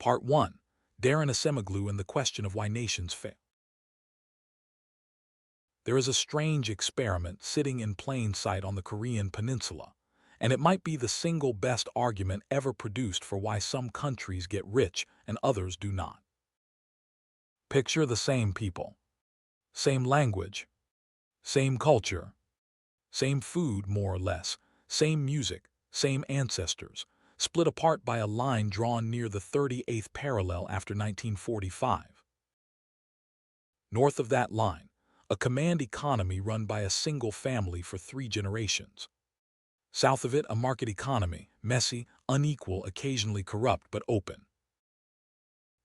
Part 1. Daron Acemoglu and the Question of Why Nations Fail. There is a strange experiment sitting in plain sight on the Korean peninsula, and it might be the single best argument ever produced for why some countries get rich and others do not. Picture the same people, same language, same culture, same food more or less, same music, same ancestors, split apart by a line drawn near the 38th parallel after 1945. North of that line, a command economy run by a single family for 3 generations. South of it, a market economy, messy, unequal, occasionally corrupt, but open.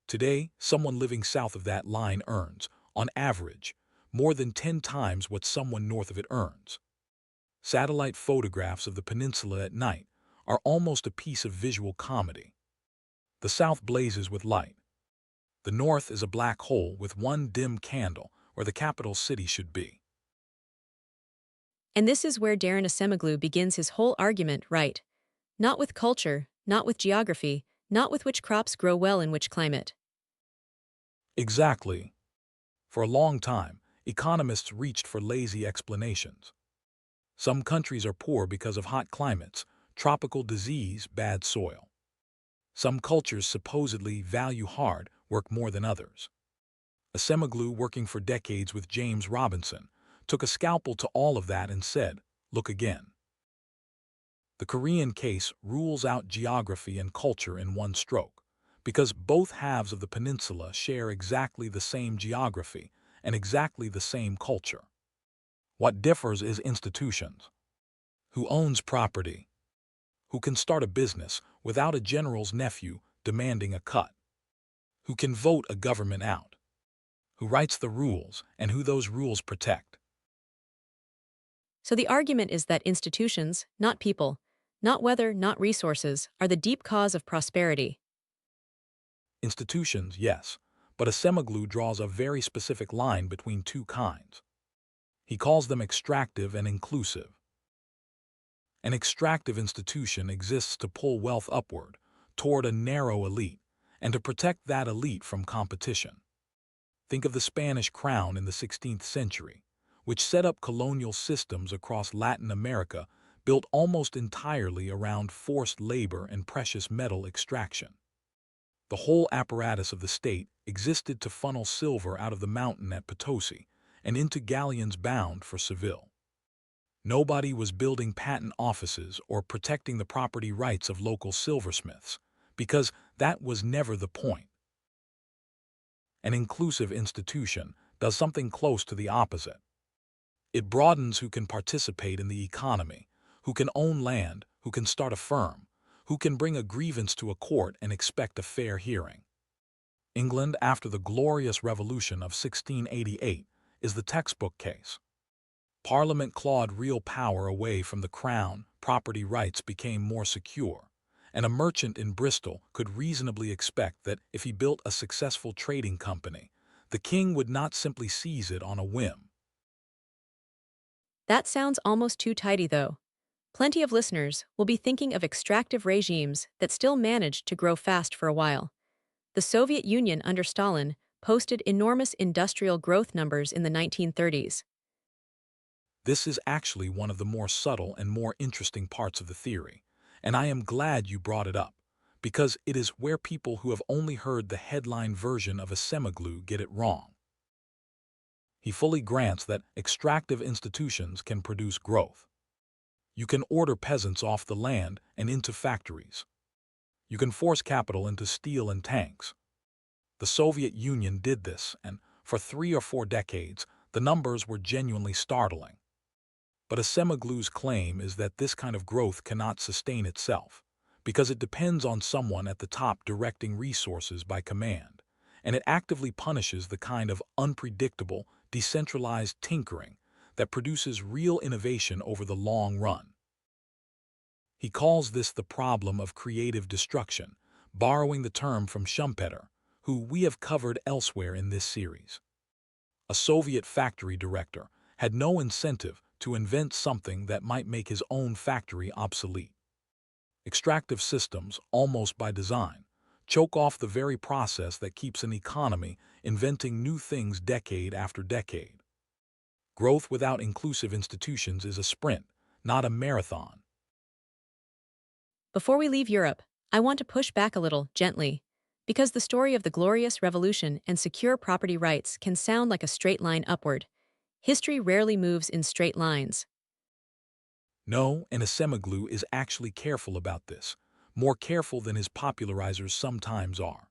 Today, someone living south of that line earns, on average, more than 10 times what someone north of it earns. Satellite photographs of the peninsula at night are almost a piece of visual comedy. The south blazes with light. The north is a black hole with one dim candle where the capital city should be. And this is where Daron Acemoglu begins his whole argument, right? Not with culture, not with geography, not with which crops grow well in which climate. Exactly. For a long time, economists reached for lazy explanations. Some countries are poor because of hot climates, tropical disease, bad soil. Some cultures supposedly value hard work more than others. Acemoglu, working for decades with James Robinson, took a scalpel to all of that and said, look again. The Korean case rules out geography and culture in one stroke, because both halves of the peninsula share exactly the same geography and exactly the same culture. What differs is institutions. Who owns property? Who can start a business without a general's nephew demanding a cut? Who can vote a government out? Who writes the rules and who those rules protect? So the argument is that institutions, not people, not weather, not resources, are the deep cause of prosperity. Institutions, yes, but Acemoglu draws a very specific line between two kinds. He calls them extractive and inclusive. An extractive institution exists to pull wealth upward, toward a narrow elite, and to protect that elite from competition. Think of the Spanish crown in the 16th century, which set up colonial systems across Latin America built almost entirely around forced labor and precious metal extraction. The whole apparatus of the state existed to funnel silver out of the mountain at Potosi and into galleons bound for Seville. Nobody was building patent offices or protecting the property rights of local silversmiths, because that was never the point. An inclusive institution does something close to the opposite. It broadens who can participate in the economy, who can own land, who can start a firm, who can bring a grievance to a court and expect a fair hearing. England, after the Glorious Revolution of 1688, is the textbook case. Parliament clawed real power away from the crown, property rights became more secure, and a merchant in Bristol could reasonably expect that if he built a successful trading company, the king would not simply seize it on a whim. That sounds almost too tidy, though. Plenty of listeners will be thinking of extractive regimes that still managed to grow fast for a while. The Soviet Union under Stalin posted enormous industrial growth numbers in the 1930s. This is actually one of the more subtle and more interesting parts of the theory, and I am glad you brought it up, because it is where people who have only heard the headline version of Acemoglu get it wrong. He fully grants that extractive institutions can produce growth. You can order peasants off the land and into factories. You can force capital into steel and tanks. The Soviet Union did this, and for 3 or 4 decades, the numbers were genuinely startling. But Acemoglu's claim is that this kind of growth cannot sustain itself, because it depends on someone at the top directing resources by command, and it actively punishes the kind of unpredictable, decentralized tinkering that produces real innovation over the long run. He calls this the problem of creative destruction, borrowing the term from Schumpeter, who we have covered elsewhere in this series. A Soviet factory director had no incentive to invent something that might make his own factory obsolete. Extractive systems, almost by design, choke off the very process that keeps an economy inventing new things decade after decade. Growth without inclusive institutions is a sprint, not a marathon. Before we leave Europe, I want to push back a little, gently, because the story of the Glorious Revolution and secure property rights can sound like a straight line upward. History rarely moves in straight lines. No, and Acemoglu is actually careful about this, more careful than his popularizers sometimes are.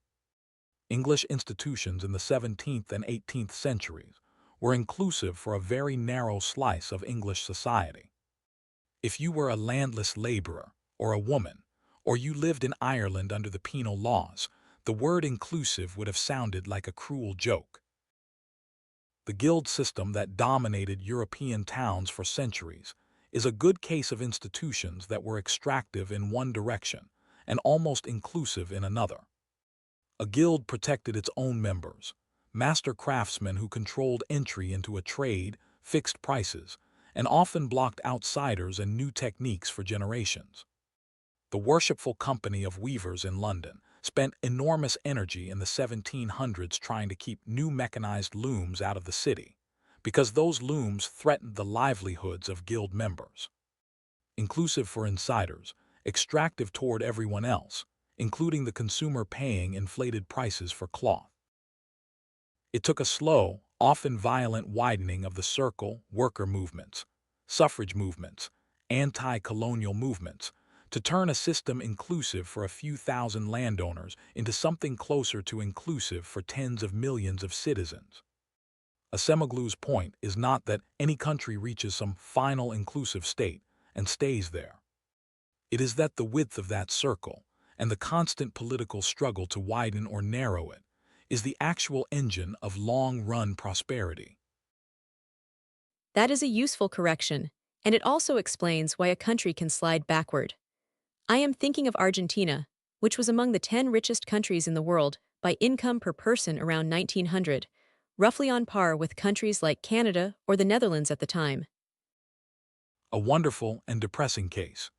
English institutions in the 17th and 18th centuries were inclusive for a very narrow slice of English society. If you were a landless laborer, or a woman, or you lived in Ireland under the penal laws, the word inclusive would have sounded like a cruel joke. The guild system that dominated European towns for centuries is a good case of institutions that were extractive in one direction and almost inclusive in another. A guild protected its own members, master craftsmen who controlled entry into a trade, fixed prices, and often blocked outsiders and new techniques for generations. The Worshipful Company of Weavers in London spent enormous energy in the 1700s trying to keep new mechanized looms out of the city, because those looms threatened the livelihoods of guild members. Inclusive for insiders, extractive toward everyone else, including the consumer paying inflated prices for cloth. It took a slow, often violent widening of the circle, worker movements, suffrage movements, anti-colonial movements, to turn a system inclusive for a few thousand landowners into something closer to inclusive for tens of millions of citizens. Acemoglu's point is not that any country reaches some final inclusive state and stays there. It is that the width of that circle, and the constant political struggle to widen or narrow it, is the actual engine of long-run prosperity. That is a useful correction, and it also explains why a country can slide backward. I am thinking of Argentina, which was among the 10 richest countries in the world by income per person around 1900, roughly on par with countries like Canada or the Netherlands at the time. A wonderful and depressing case.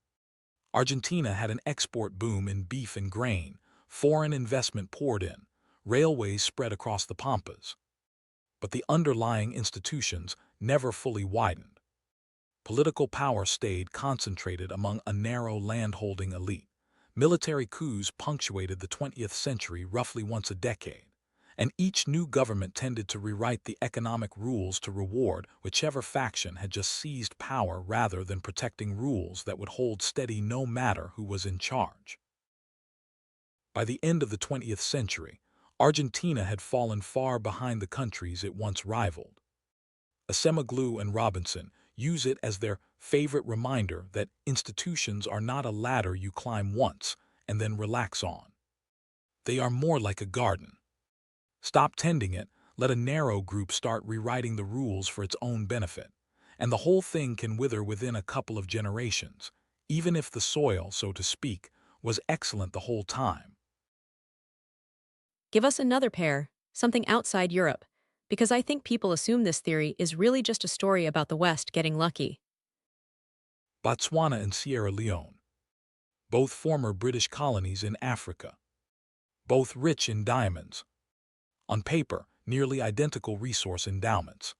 Argentina had an export boom in beef and grain, foreign investment poured in, railways spread across the pampas. But the underlying institutions never fully widened. Political power stayed concentrated among a narrow landholding elite. Military coups punctuated the 20th century roughly once a decade, and each new government tended to rewrite the economic rules to reward whichever faction had just seized power rather than protecting rules that would hold steady no matter who was in charge. By the end of the 20th century, Argentina had fallen far behind the countries it once rivaled. Acemoglu and Robinson use it as their favorite reminder that institutions are not a ladder you climb once and then relax on. They are more like a garden. Stop tending it, let a narrow group start rewriting the rules for its own benefit, and the whole thing can wither within a couple of generations, even if the soil, so to speak, was excellent the whole time. Give us another pair, something outside Europe, because I think people assume this theory is really just a story about the West getting lucky. Botswana and Sierra Leone, both former British colonies in Africa, both rich in diamonds. On paper, nearly identical resource endowments.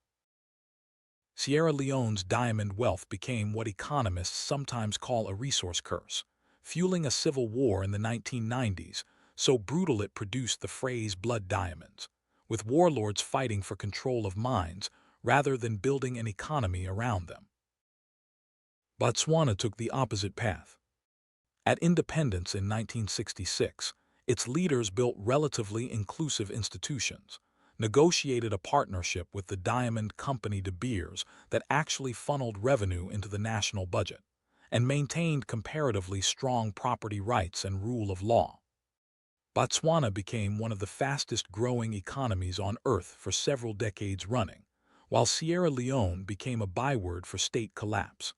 Sierra Leone's diamond wealth became what economists sometimes call a resource curse, fueling a civil war in the 1990s, so brutal it produced the phrase blood diamonds, with warlords fighting for control of mines rather than building an economy around them. Botswana took the opposite path. At independence in 1966, its leaders built relatively inclusive institutions, negotiated a partnership with the Diamond Company de Beers that actually funneled revenue into the national budget, and maintained comparatively strong property rights and rule of law. Botswana became one of the fastest-growing economies on Earth for several decades running, while Sierra Leone became a byword for state collapse.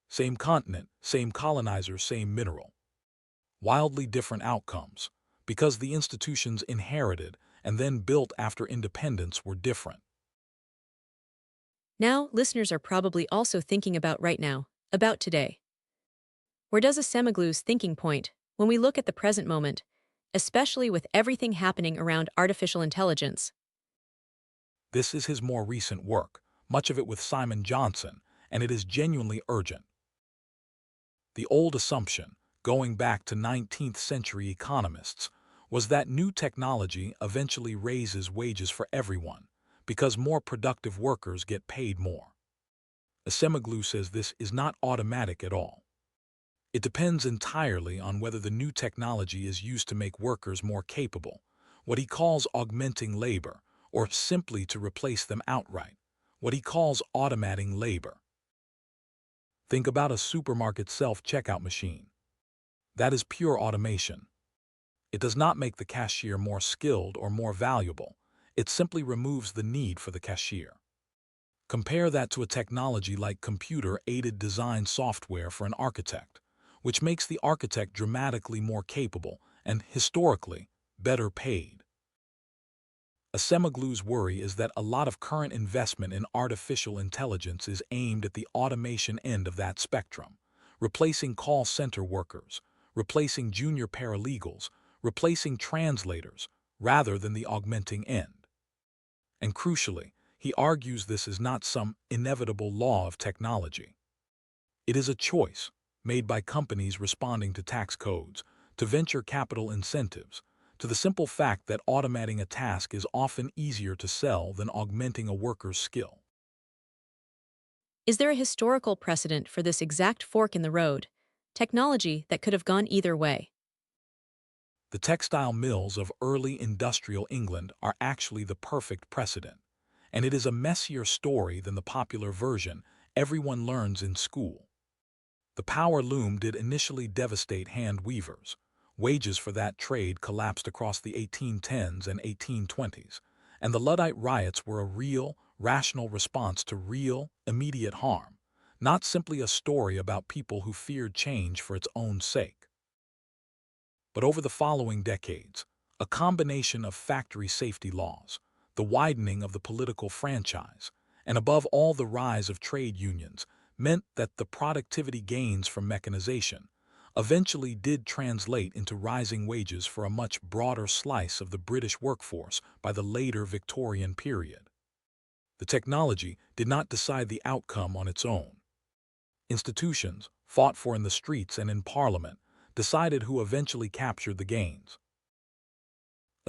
Same continent, same colonizer, same mineral. Wildly different outcomes, because the institutions inherited and then built after independence were different. Now, listeners are probably also thinking about right now, about today. Where does Acemoglu's thinking point when we look at the present moment, especially with everything happening around artificial intelligence. This is his more recent work, much of it with Simon Johnson, and it is genuinely urgent. The old assumption, going back to 19th century economists, was that new technology eventually raises wages for everyone, because more productive workers get paid more. Acemoglu says this is not automatic at all. It depends entirely on whether the new technology is used to make workers more capable, what he calls augmenting labor, or simply to replace them outright, what he calls automating labor. Think about a supermarket self-checkout machine. That is pure automation. It does not make the cashier more skilled or more valuable. It simply removes the need for the cashier. Compare that to a technology like computer-aided design software for an architect, which makes the architect dramatically more capable and, historically, better paid. Acemoglu's worry is that a lot of current investment in artificial intelligence is aimed at the automation end of that spectrum, replacing call center workers, replacing junior paralegals, replacing translators, rather than the augmenting end. And crucially, he argues this is not some inevitable law of technology. It is a choice made by companies responding to tax codes, to venture capital incentives, to the simple fact that automating a task is often easier to sell than augmenting a worker's skill. Is there a historical precedent for this exact fork in the road, technology that could have gone either way? The textile mills of early industrial England are actually the perfect precedent, and it is a messier story than the popular version everyone learns in school. The power loom did initially devastate hand weavers. Wages for that trade collapsed across the 1810s and 1820s, and the Luddite riots were a real, rational response to real, immediate harm, not simply a story about people who feared change for its own sake. But over the following decades, a combination of factory safety laws, the widening of the political franchise, and above all the rise of trade unions meant that the productivity gains from mechanization eventually did translate into rising wages for a much broader slice of the British workforce by the later Victorian period. The technology did not decide the outcome on its own. Institutions, fought for in the streets and in Parliament, decided who eventually captured the gains.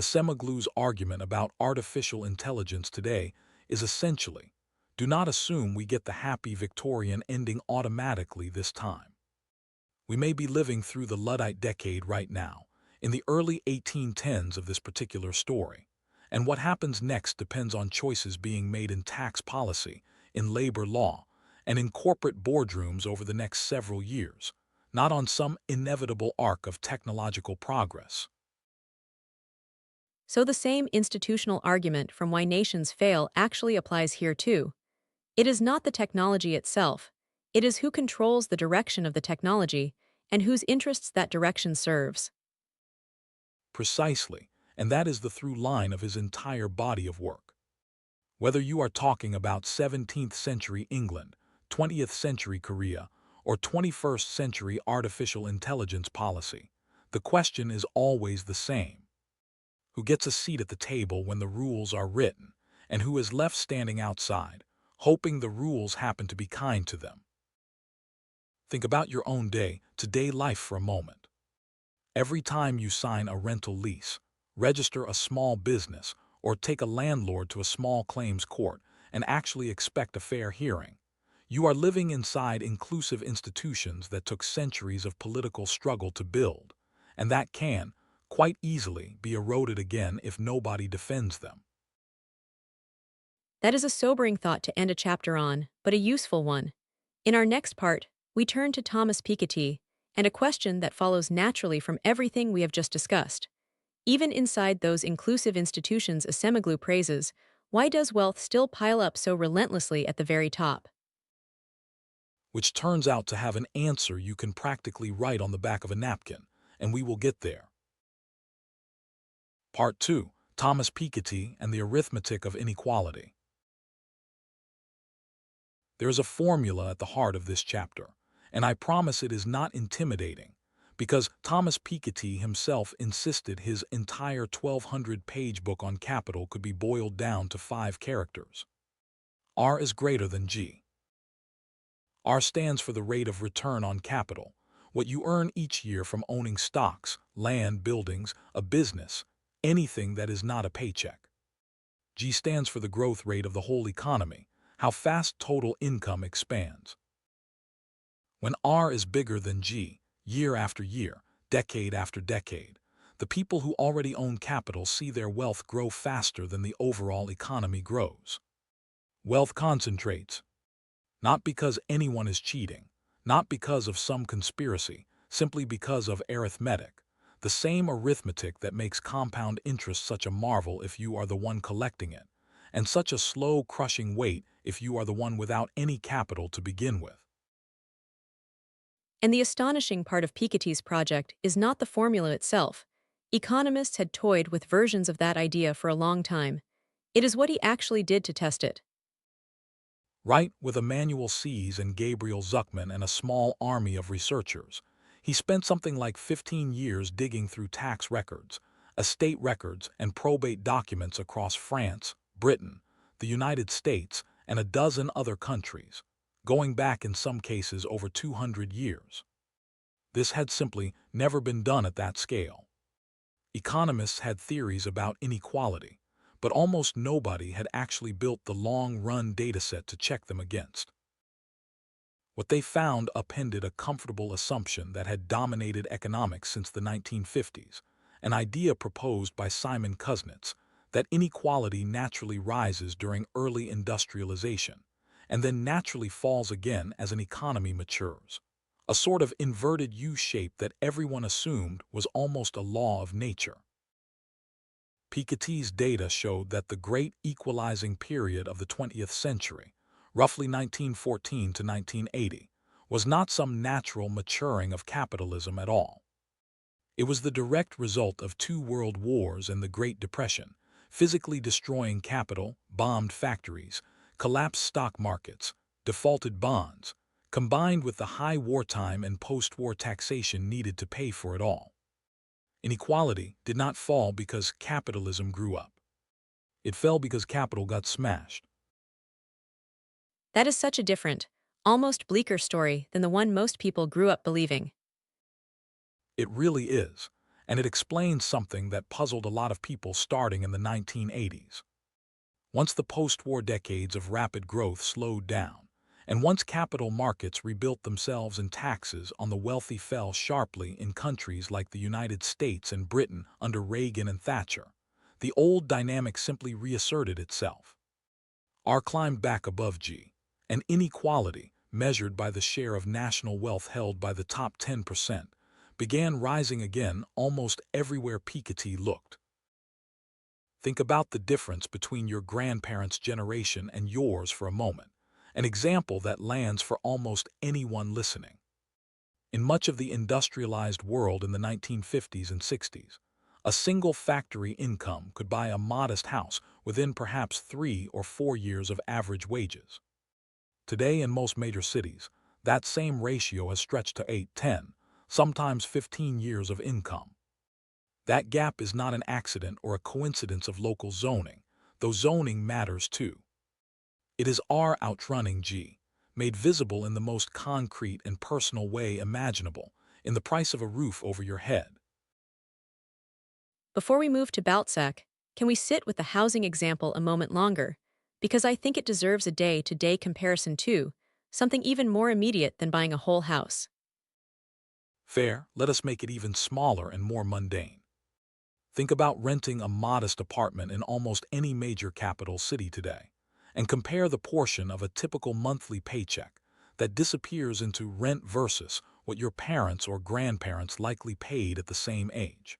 Acemoglu's argument about artificial intelligence today is essentially, do not assume we get the happy Victorian ending automatically this time. We may be living through the Luddite decade right now, in the early 1810s of this particular story, and what happens next depends on choices being made in tax policy, in labor law, and in corporate boardrooms over the next several years, not on some inevitable arc of technological progress. So the same institutional argument from why nations fail actually applies here too. It is not the technology itself, it is who controls the direction of the technology and whose interests that direction serves. Precisely, and that is the through line of his entire body of work. Whether you are talking about 17th century England, 20th century Korea, or 21st century artificial intelligence policy, the question is always the same. Who gets a seat at the table when the rules are written, and who is left standing outside, hoping the rules happen to be kind to them? Think about your own day-to-day life for a moment. Every time you sign a rental lease, register a small business, or take a landlord to a small claims court and actually expect a fair hearing, you are living inside inclusive institutions that took centuries of political struggle to build, and that can, quite easily, be eroded again if nobody defends them. That is a sobering thought to end a chapter on, but a useful one. In our next part, we turn to Thomas Piketty and a question that follows naturally from everything we have just discussed. Even inside those inclusive institutions Acemoglu praises, why does wealth still pile up so relentlessly at the very top? Which turns out to have an answer you can practically write on the back of a napkin, and we will get there. Part 2, Thomas Piketty and the Arithmetic of Inequality. There is a formula at the heart of this chapter, and I promise it is not intimidating, Because Thomas Piketty himself insisted his entire 1,200-page book on capital could be boiled down to 5 characters. R is greater than G. R stands for the rate of return on capital, what you earn each year from owning stocks, land, buildings, a business, anything that is not a paycheck. G stands for the growth rate of the whole economy, how fast total income expands. When R is bigger than G, year after year, decade after decade, the people who already own capital see their wealth grow faster than the overall economy grows. Wealth concentrates. Not because anyone is cheating, not because of some conspiracy, simply because of arithmetic, the same arithmetic that makes compound interest such a marvel if you are the one collecting it, and such a slow, crushing weight if you are the one without any capital to begin with. And the astonishing part of Piketty's project is not the formula itself. Economists had toyed with versions of that idea for a long time. It is what he actually did to test it. Right, with Emanuel Sees and Gabriel Zuckman and a small army of researchers, he spent something like 15 years digging through tax records, estate records, and probate documents across France, Britain, the United States, and a dozen other countries, going back in some cases over 200 years. This had simply never been done at that scale. Economists had theories about inequality, but almost nobody had actually built the long-run dataset to check them against. What they found upended a comfortable assumption that had dominated economics since the 1950s, an idea proposed by Simon Kuznets, that inequality naturally rises during early industrialization, and then naturally falls again as an economy matures. A sort of inverted U-shape that everyone assumed was almost a law of nature. Piketty's data showed that the great equalizing period of the 20th century, roughly 1914 to 1980, was not some natural maturing of capitalism at all. It was the direct result of 2 world wars and the Great Depression, physically destroying capital, bombed factories, collapsed stock markets, defaulted bonds, combined with the high wartime and post-war taxation needed to pay for it all. Inequality did not fall because capitalism grew up. It fell because capital got smashed. That is such a different, almost bleaker story than the one most people grew up believing. It really is, and it explains something that puzzled a lot of people starting in the 1980s. Once the post-war decades of rapid growth slowed down, and once capital markets rebuilt themselves and taxes on the wealthy fell sharply in countries like the United States and Britain under Reagan and Thatcher, the old dynamic simply reasserted itself. R climbed back above G, and inequality, measured by the share of national wealth held by the top 10%, began rising again almost everywhere Piketty looked. Think about the difference between your grandparents' generation and yours for a moment, an example that lands for almost anyone listening. In much of the industrialized world in the 1950s and 60s, a single factory income could buy a modest house within perhaps 3 or 4 years of average wages. Today in most major cities, that same ratio has stretched to 8, 10, sometimes 15 years of income. That gap is not an accident or a coincidence of local zoning, though zoning matters too. It is R outrunning G, made visible in the most concrete and personal way imaginable, in the price of a roof over your head. Before we move to Balzac, can we sit with the housing example a moment longer? Because I think it deserves a day-to-day comparison too, something even more immediate than buying a whole house. Fair, let us make it even smaller and more mundane. Think about renting a modest apartment in almost any major capital city today, and compare the portion of a typical monthly paycheck that disappears into rent versus what your parents or grandparents likely paid at the same age.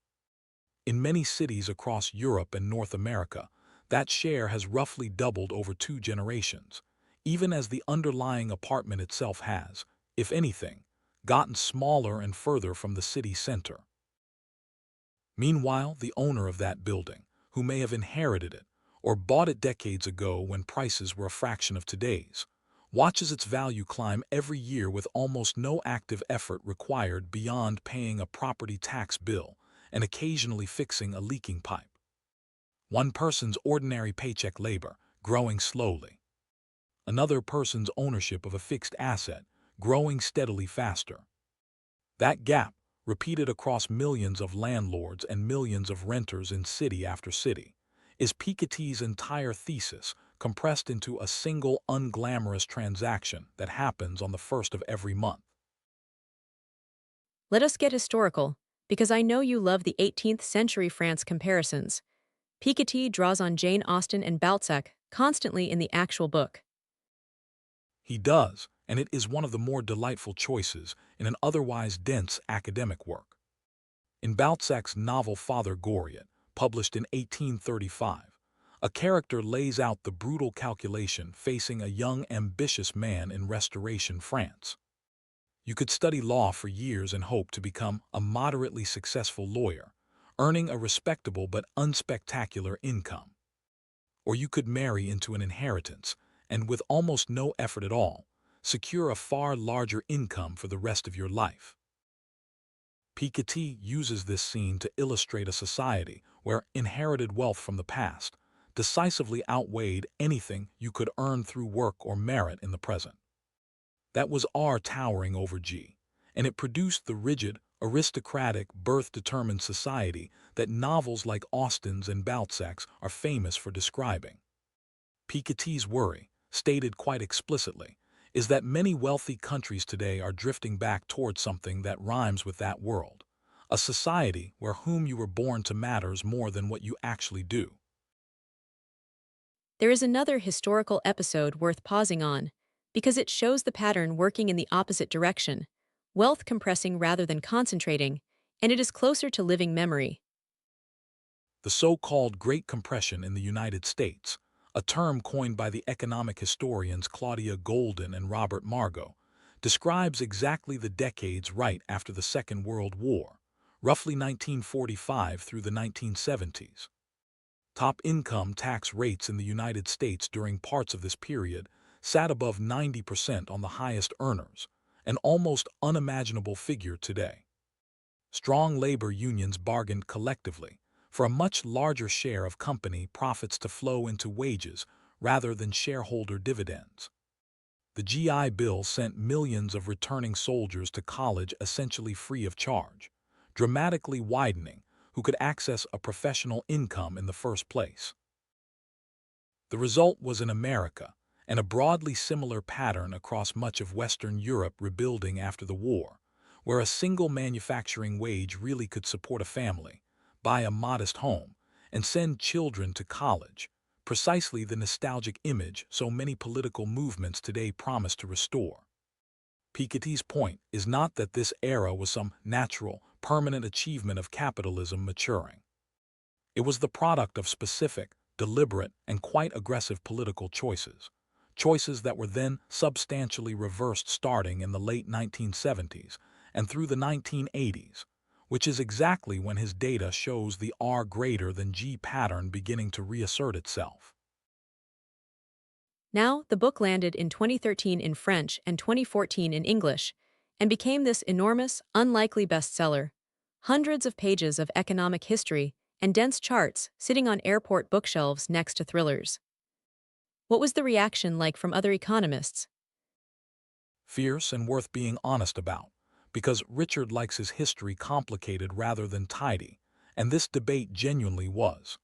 In many cities across Europe and North America, that share has roughly doubled over 2 generations, even as the underlying apartment itself has, if anything, gotten smaller and further from the city center. Meanwhile, the owner of that building, who may have inherited it or bought it decades ago when prices were a fraction of today's, watches its value climb every year with almost no active effort required beyond paying a property tax bill and occasionally fixing a leaking pipe. One person's ordinary paycheck labor, growing slowly. Another person's ownership of a fixed asset, growing steadily faster. That gap, repeated across millions of landlords and millions of renters in city after city, is Piketty's entire thesis compressed into a single unglamorous transaction that happens on the first of every month. Let us get historical, because I know you love the 18th century France comparisons. Piketty draws on Jane Austen and Balzac constantly in the actual book. He does, and it is one of the more delightful choices in an otherwise dense academic work. In Balzac's novel Father Goriot, published in 1835, a character lays out the brutal calculation facing a young, ambitious man in Restoration France. You could study law for years and hope to become a moderately successful lawyer, earning a respectable but unspectacular income. Or you could marry into an inheritance and, with almost no effort at all, secure a far larger income for the rest of your life. Piketty uses this scene to illustrate a society where inherited wealth from the past decisively outweighed anything you could earn through work or merit in the present. That was R towering over G, and it produced the rigid, aristocratic, birth-determined society that novels like Austen's and Balzac's are famous for describing. Piketty's worry, stated quite explicitly, is that many wealthy countries today are drifting back towards something that rhymes with that world, a society where whom you were born to matters more than what you actually do. There is another historical episode worth pausing on, because it shows the pattern working in the opposite direction, wealth compressing rather than concentrating, and it is closer to living memory. The so-called Great Compression in the United States, a term coined by the economic historians Claudia Golden and Robert Margo, describes exactly the decades right after the Second World War, roughly 1945 through the 1970s. Top income tax rates in the United States during parts of this period sat above 90% on the highest earners, an almost unimaginable figure today. Strong labor unions bargained collectively for a much larger share of company profits to flow into wages rather than shareholder dividends. The GI Bill sent millions of returning soldiers to college essentially free of charge, dramatically widening who could access a professional income in the first place. The result was in America, and a broadly similar pattern across much of Western Europe rebuilding after the war, where a single manufacturing wage really could support a family, buy a modest home, and send children to college, precisely the nostalgic image so many political movements today promise to restore. Piketty's point is not that this era was some natural, permanent achievement of capitalism maturing. It was the product of specific, deliberate, and quite aggressive political choices, choices that were then substantially reversed starting in the late 1970s and through the 1980s, which is exactly when his data shows the R greater than G pattern beginning to reassert itself. Now, the book landed in 2013 in French and 2014 in English, and became this enormous, unlikely bestseller. Hundreds of pages of economic history and dense charts sitting on airport bookshelves next to thrillers. What was the reaction like from other economists? Fierce and worth being honest about, because Richard likes his history complicated rather than tidy, and this debate genuinely was.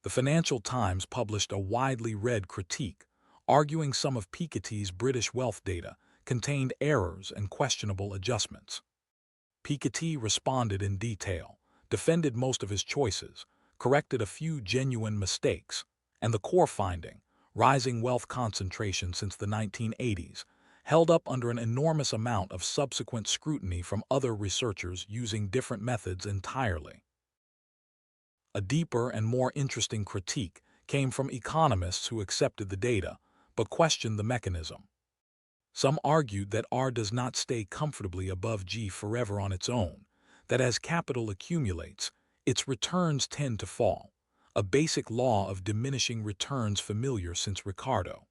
The Financial Times published a widely read critique, arguing some of Piketty's British wealth data contained errors and questionable adjustments. Piketty responded in detail, defended most of his choices, corrected a few genuine mistakes, and the core finding, rising wealth concentration since the 1980s, held up under an enormous amount of subsequent scrutiny from other researchers using different methods entirely. A deeper and more interesting critique came from economists who accepted the data, but questioned the mechanism. Some argued that R does not stay comfortably above G forever on its own, that as capital accumulates, its returns tend to fall, a basic law of diminishing returns familiar since Ricardo.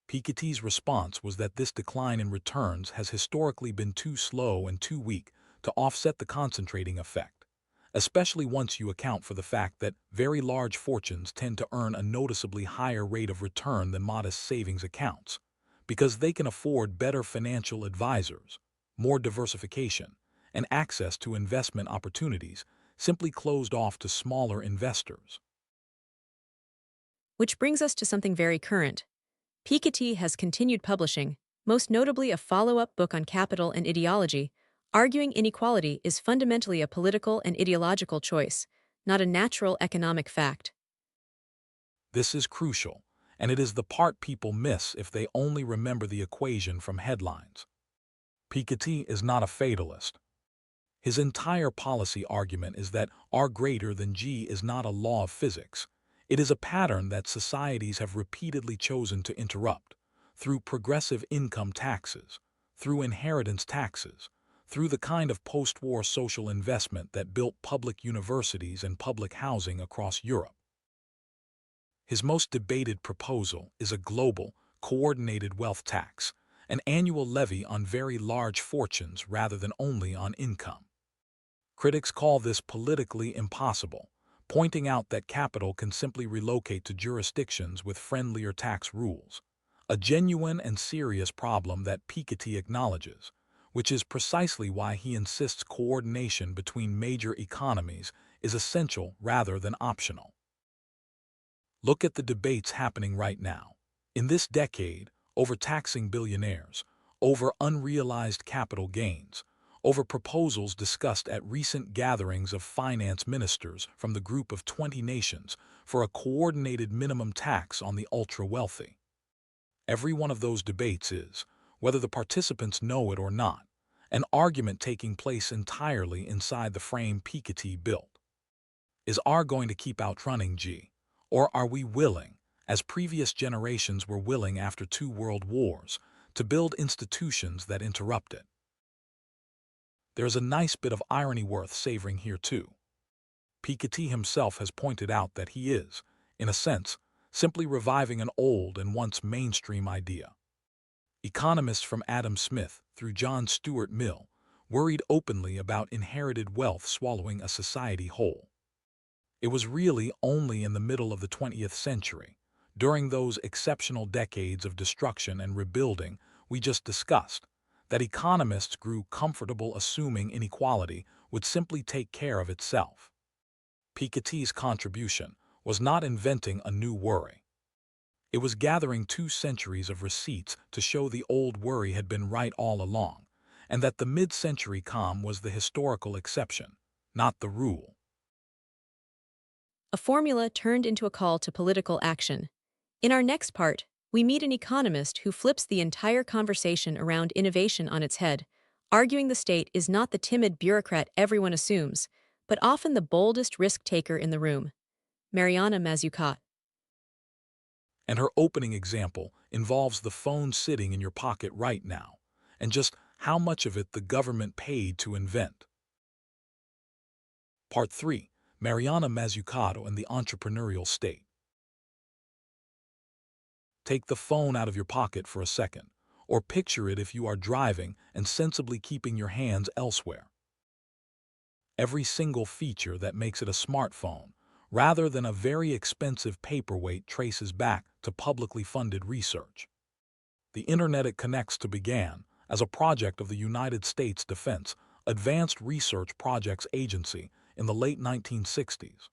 Piketty's response was that this decline in returns has historically been too slow and too weak to offset the concentrating effect, especially once you account for the fact that very large fortunes tend to earn a noticeably higher rate of return than modest savings accounts, because they can afford better financial advisors, more diversification, and access to investment opportunities simply closed off to smaller investors. Which brings us to something very current. Piketty has continued publishing, most notably a follow-up book on capital and ideology, arguing inequality is fundamentally a political and ideological choice, not a natural economic fact. This is crucial, and it is the part people miss if they only remember the equation from headlines. Piketty is not a fatalist. His entire policy argument is that R greater than G is not a law of physics. It is a pattern that societies have repeatedly chosen to interrupt, through progressive income taxes, through inheritance taxes, through the kind of post-war social investment that built public universities and public housing across Europe. His most debated proposal is a global, coordinated wealth tax, an annual levy on very large fortunes rather than only on income. Critics call this politically impossible, pointing out that capital can simply relocate to jurisdictions with friendlier tax rules, a genuine and serious problem that Piketty acknowledges, which is precisely why he insists coordination between major economies is essential rather than optional. Look at the debates happening right now. In this decade, over taxing billionaires, over unrealized capital gains, over proposals discussed at recent gatherings of finance ministers from the group of 20 nations for a coordinated minimum tax on the ultra-wealthy. Every one of those debates is, whether the participants know it or not, an argument taking place entirely inside the frame Piketty built. Is R going to keep outrunning G? Or are we willing, as previous generations were willing after 2 world wars, to build institutions that interrupt it? There's a nice bit of irony worth savoring here too. Piketty himself has pointed out that he is, in a sense, simply reviving an old and once mainstream idea. Economists from Adam Smith through John Stuart Mill worried openly about inherited wealth swallowing a society whole. It was really only in the middle of the 20th century, during those exceptional decades of destruction and rebuilding we just discussed, that economists grew comfortable assuming inequality would simply take care of itself. Piketty's contribution was not inventing a new worry. It was gathering 2 centuries of receipts to show the old worry had been right all along, and that the mid-century calm was the historical exception, not the rule. A formula turned into a call to political action. In our next part, we meet an economist who flips the entire conversation around innovation on its head, arguing the state is not the timid bureaucrat everyone assumes, but often the boldest risk-taker in the room. Mariana Mazzucato. And her opening example involves the phone sitting in your pocket right now, and just how much of it the government paid to invent. Part 3. Mariana Mazzucato and the Entrepreneurial State. Take the phone out of your pocket for a second, or picture it if you are driving and sensibly keeping your hands elsewhere. Every single feature that makes it a smartphone, rather than a very expensive paperweight, traces back to publicly funded research. The Internet it connects to began as a project of the United States Defense Advanced Research Projects Agency in the late 1960s.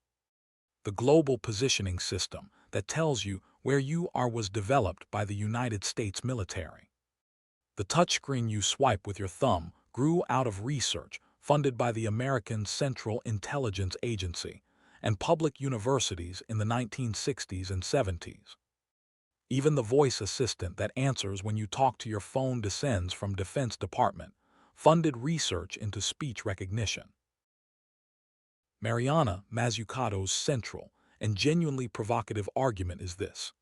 The global positioning system that tells you where you are was developed by the United States military. The touchscreen you swipe with your thumb grew out of research funded by the American Central Intelligence Agency and public universities in the 1960s and 70s. Even the voice assistant that answers when you talk to your phone descends from Defense Department funded research into speech recognition. Mariana Mazzucato's central and genuinely provocative argument is this: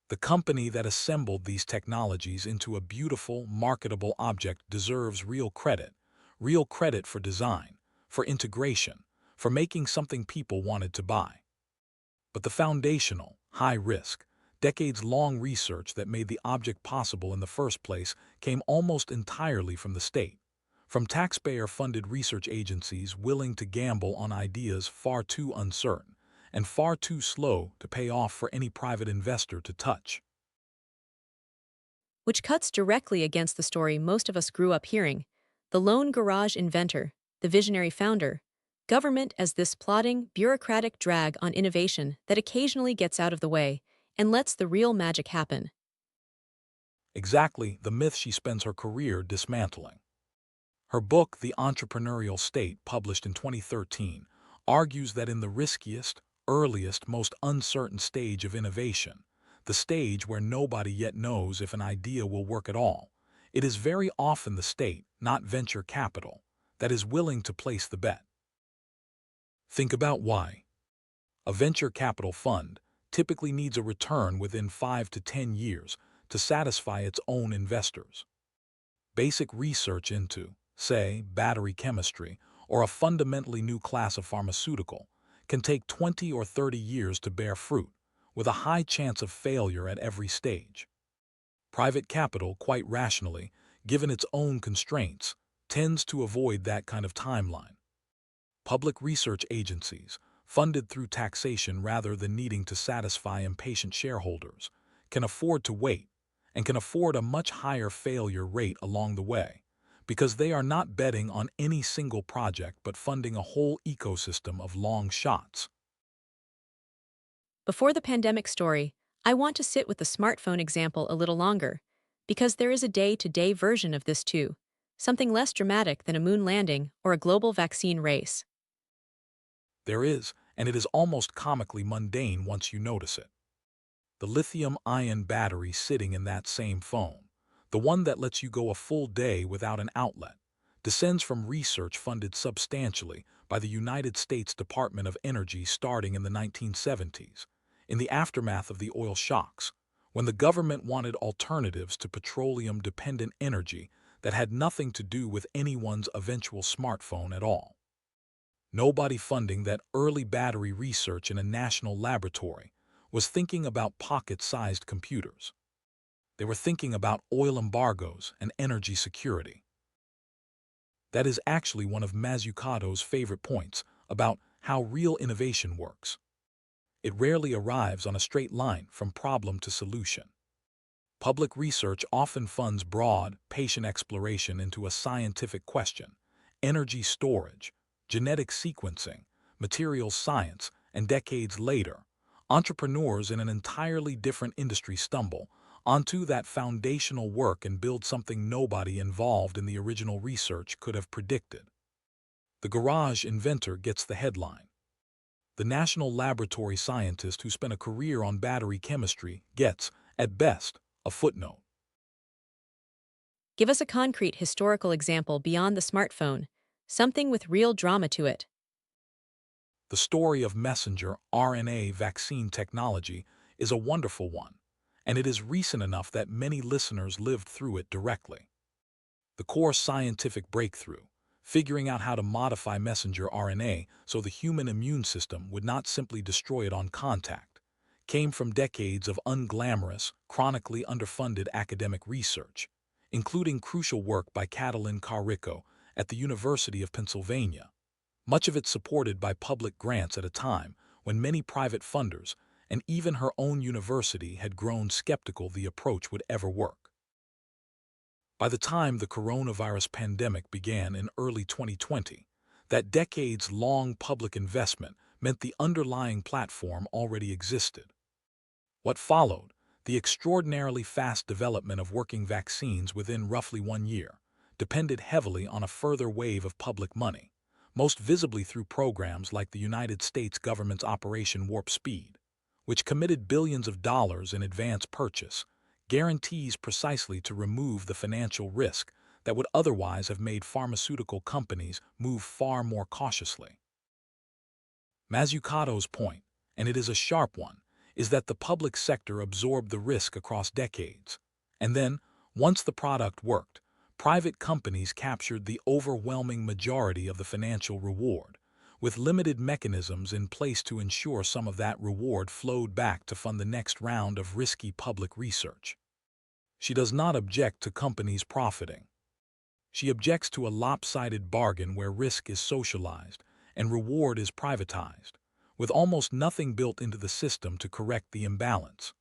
the company that assembled these technologies into a beautiful, marketable object deserves real credit for design, for integration, for making something people wanted to buy. But the foundational, high-risk, Decades-long research that made the object possible in the first place came almost entirely from the state, from taxpayer-funded research agencies willing to gamble on ideas far too uncertain and far too slow to pay off for any private investor to touch. Which cuts directly against the story most of us grew up hearing: the lone garage inventor, the visionary founder, government as this plodding, bureaucratic drag on innovation that occasionally gets out of the way and lets the real magic happen. Exactly the myth she spends her career dismantling. Her book, The Entrepreneurial State, published in 2013, argues that in the riskiest, earliest, most uncertain stage of innovation, the stage where nobody yet knows if an idea will work at all, it is very often the state, not venture capital, that is willing to place the bet. Think about why. A venture capital fund typically needs a return within 5 to 10 years to satisfy its own investors. Basic research into, say, battery chemistry or a fundamentally new class of pharmaceutical can take 20 or 30 years to bear fruit, with a high chance of failure at every stage. Private capital, quite rationally, given its own constraints, tends to avoid that kind of timeline. Public research agencies, funded through taxation rather than needing to satisfy impatient shareholders, can afford to wait and can afford a much higher failure rate along the way, because they are not betting on any single project but funding a whole ecosystem of long shots. Before the pandemic story, I want to sit with the smartphone example a little longer, because there is a day-to-day version of this too, something less dramatic than a moon landing or a global vaccine race. There is, and it is almost comically mundane once you notice it. The lithium-ion battery sitting in that same phone, the one that lets you go a full day without an outlet, descends from research funded substantially by the United States Department of Energy starting in the 1970s, in the aftermath of the oil shocks, when the government wanted alternatives to petroleum-dependent energy that had nothing to do with anyone's eventual smartphone at all. Nobody funding that early battery research in a national laboratory was thinking about pocket-sized computers. They were thinking about oil embargoes and energy security. That is actually one of Mazzucato's favorite points about how real innovation works. It rarely arrives on a straight line from problem to solution. Public research often funds broad, patient exploration into a scientific question: energy storage, genetic sequencing, materials science, and decades later, entrepreneurs in an entirely different industry stumble onto that foundational work and build something nobody involved in the original research could have predicted. The garage inventor gets the headline. The national laboratory scientist who spent a career on battery chemistry gets, at best, a footnote. Give us a concrete historical example beyond the smartphone, something with real drama to it. The story of messenger RNA vaccine technology is a wonderful one, and it is recent enough that many listeners lived through it directly. The core scientific breakthrough, figuring out how to modify messenger RNA so the human immune system would not simply destroy it on contact, came from decades of unglamorous, chronically underfunded academic research, including crucial work by Katalin Karl at the University of Pennsylvania, much of it supported by public grants at a time when many private funders and even her own university had grown skeptical the approach would ever work. By the time the coronavirus pandemic began in early 2020, that decades-long public investment meant the underlying platform already existed. What followed, the extraordinarily fast development of working vaccines within roughly 1 year, depended heavily on a further wave of public money, most visibly through programs like the United States government's Operation Warp Speed, which committed billions of dollars in advance purchase, guarantees precisely to remove the financial risk that would otherwise have made pharmaceutical companies move far more cautiously. Mazzucato's point, and it is a sharp one, is that the public sector absorbed the risk across decades, and then, once the product worked, private companies captured the overwhelming majority of the financial reward, with limited mechanisms in place to ensure some of that reward flowed back to fund the next round of risky public research. She does not object to companies profiting. She objects to a lopsided bargain where risk is socialized and reward is privatized, with almost nothing built into the system to correct the imbalance.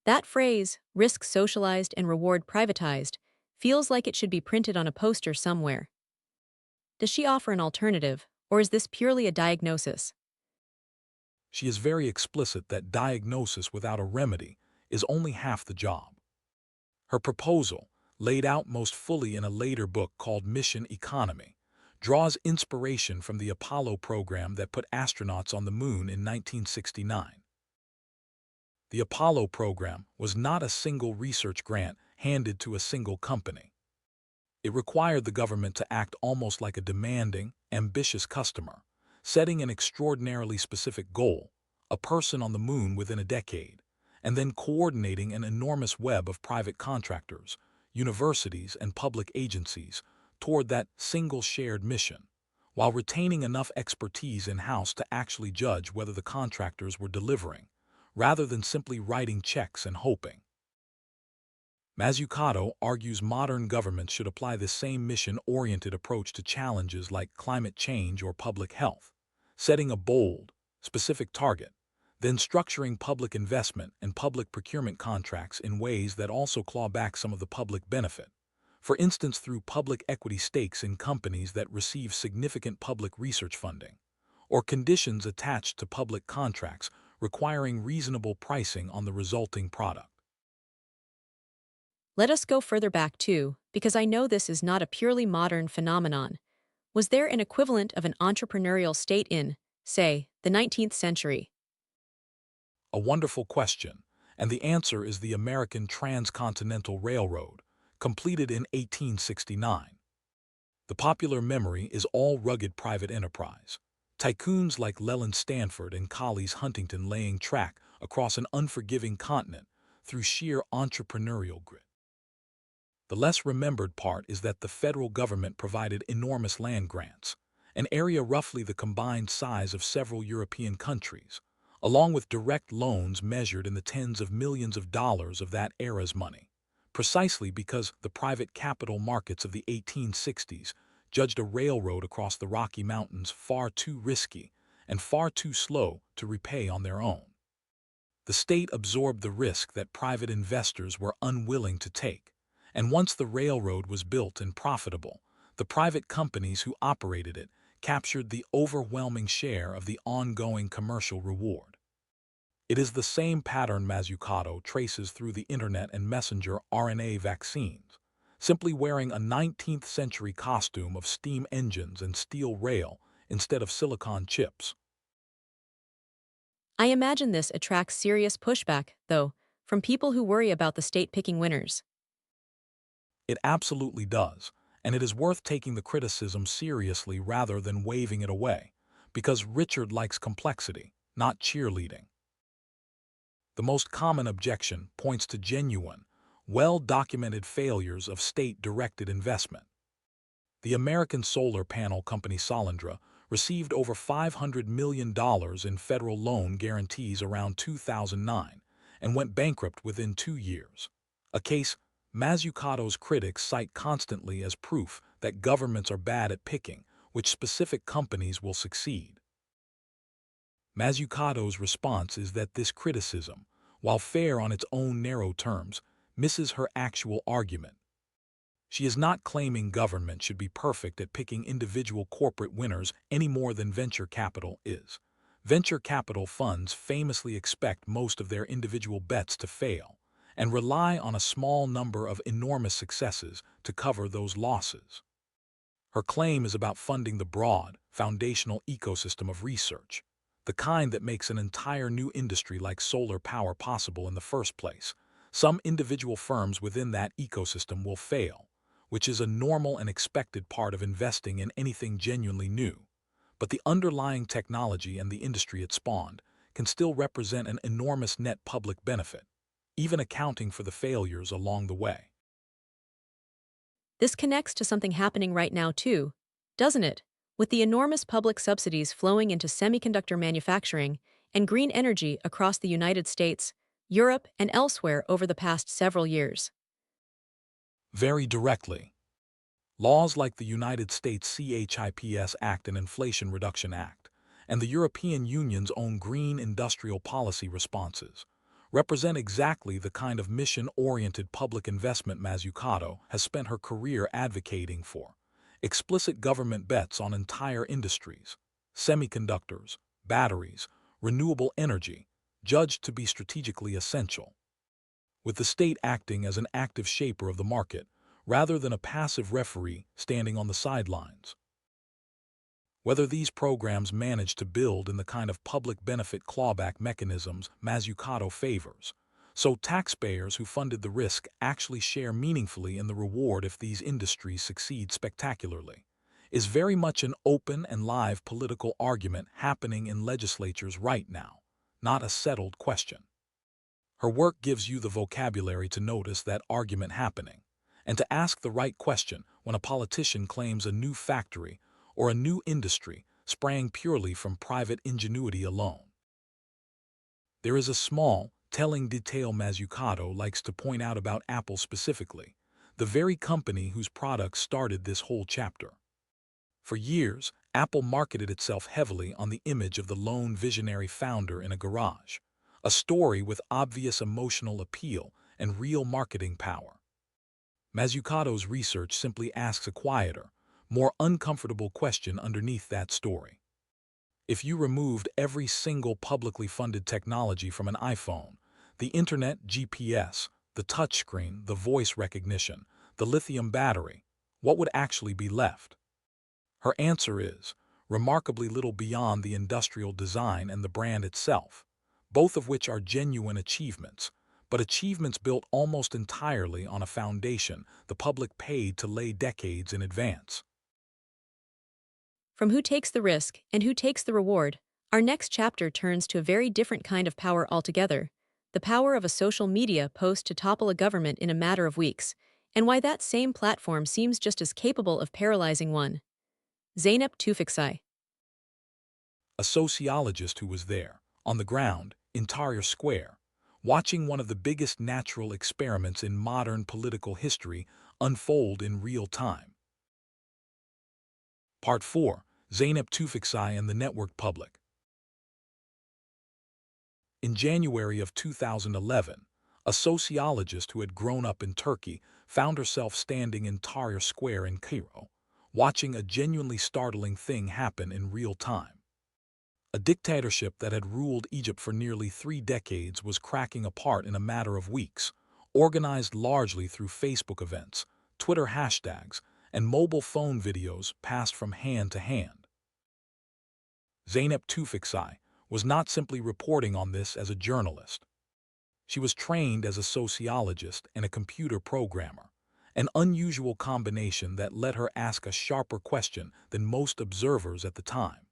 That phrase, risk socialized and reward privatized, feels like it should be printed on a poster somewhere. Does she offer an alternative, or is this purely a diagnosis? She is very explicit that diagnosis without a remedy is only half the job. Her proposal, laid out most fully in a later book called Mission Economy, draws inspiration from the Apollo program that put astronauts on the moon in 1969. The Apollo program was not a single research grant handed to a single company. It required the government to act almost like a demanding, ambitious customer, setting an extraordinarily specific goal, a person on the moon within a decade, and then coordinating an enormous web of private contractors, universities, and public agencies toward that single shared mission, while retaining enough expertise in-house to actually judge whether the contractors were delivering, rather than simply writing checks and hoping. Mazzucato argues modern governments should apply this same mission-oriented approach to challenges like climate change or public health, setting a bold, specific target, then structuring public investment and public procurement contracts in ways that also claw back some of the public benefit, for instance through public equity stakes in companies that receive significant public research funding, or conditions attached to public contracts requiring reasonable pricing on the resulting product. Let us go further back too, because I know this is not a purely modern phenomenon. Was there an equivalent of an entrepreneurial state in, say, the 19th century? A wonderful question, and the answer is the American Transcontinental Railroad, completed in 1869. The popular memory is all rugged private enterprise. Tycoons like Leland Stanford and Collies Huntington laying track across an unforgiving continent through sheer entrepreneurial grit. The less remembered part is that the federal government provided enormous land grants, an area roughly the combined size of several European countries, along with direct loans measured in the tens of millions of dollars of that era's money, precisely because the private capital markets of the 1860s judged a railroad across the Rocky Mountains far too risky and far too slow to repay on their own. The state absorbed the risk that private investors were unwilling to take, and once the railroad was built and profitable, the private companies who operated it captured the overwhelming share of the ongoing commercial reward. It is the same pattern Mazzucato traces through the internet and messenger RNA vaccines, simply wearing a 19th century costume of steam engines and steel rail instead of silicon chips. I imagine this attracts serious pushback, though, from people who worry about the state picking winners. It absolutely does, and it is worth taking the criticism seriously rather than waving it away, because Richard likes complexity, not cheerleading. The most common objection points to genuine, well-documented failures of state-directed investment. The American solar panel company Solyndra received over $500 million in federal loan guarantees around 2009 and went bankrupt within 2 years, a case Mazzucato's critics cite constantly as proof that governments are bad at picking which specific companies will succeed. Mazzucato's response is that this criticism, while fair on its own narrow terms, misses her actual argument. She is not claiming government should be perfect at picking individual corporate winners any more than venture capital is. Venture capital funds famously expect most of their individual bets to fail and rely on a small number of enormous successes to cover those losses. Her claim is about funding the broad, foundational ecosystem of research, the kind that makes an entire new industry like solar power possible in the first place. Some individual firms within that ecosystem will fail, which is a normal and expected part of investing in anything genuinely new. But the underlying technology and the industry it spawned can still represent an enormous net public benefit, even accounting for the failures along the way. This connects to something happening right now too, doesn't it? With the enormous public subsidies flowing into semiconductor manufacturing and green energy across the United States, Europe, and elsewhere over the past several years. Very directly. Laws like the United States CHIPS Act and Inflation Reduction Act, and the European Union's own green industrial policy responses, represent exactly the kind of mission-oriented public investment Mazzucato has spent her career advocating for. Explicit government bets on entire industries, semiconductors, batteries, renewable energy, judged to be strategically essential, with the state acting as an active shaper of the market, rather than a passive referee standing on the sidelines. Whether these programs manage to build in the kind of public benefit clawback mechanisms Mazzucato favors, so taxpayers who funded the risk actually share meaningfully in the reward if these industries succeed spectacularly, is very much an open and live political argument happening in legislatures right now, not a settled question. Her work gives you the vocabulary to notice that argument happening, and to ask the right question when a politician claims a new factory or a new industry sprang purely from private ingenuity alone. There is a small, telling detail Mazzucato likes to point out about Apple specifically, the very company whose products started this whole chapter. For years, Apple marketed itself heavily on the image of the lone visionary founder in a garage, a story with obvious emotional appeal and real marketing power. Mazzucato's research simply asks a quieter, more uncomfortable question underneath that story. If you removed every single publicly funded technology from an iPhone, the internet, GPS, the touchscreen, the voice recognition, the lithium battery, what would actually be left? Her answer is, remarkably little beyond the industrial design and the brand itself, both of which are genuine achievements, but achievements built almost entirely on a foundation the public paid to lay decades in advance. From who takes the risk and who takes the reward, our next chapter turns to a very different kind of power altogether, the power of a social media post to topple a government in a matter of weeks, and why that same platform seems just as capable of paralyzing one. Zeynep Tufekci. A sociologist who was there, on the ground, in Tahrir Square, watching one of the biggest natural experiments in modern political history unfold in real time. Part 4. Zeynep Tufekci and the Network Public. In January of 2011, a sociologist who had grown up in Turkey found herself standing in Tahrir Square in Cairo, watching a genuinely startling thing happen in real time. A dictatorship that had ruled Egypt for nearly 3 decades was cracking apart in a matter of weeks, organized largely through Facebook events, Twitter hashtags, and mobile phone videos passed from hand to hand. Zeynep Tufekci was not simply reporting on this as a journalist. She was trained as a sociologist and a computer programmer, an unusual combination that let her ask a sharper question than most observers at the time.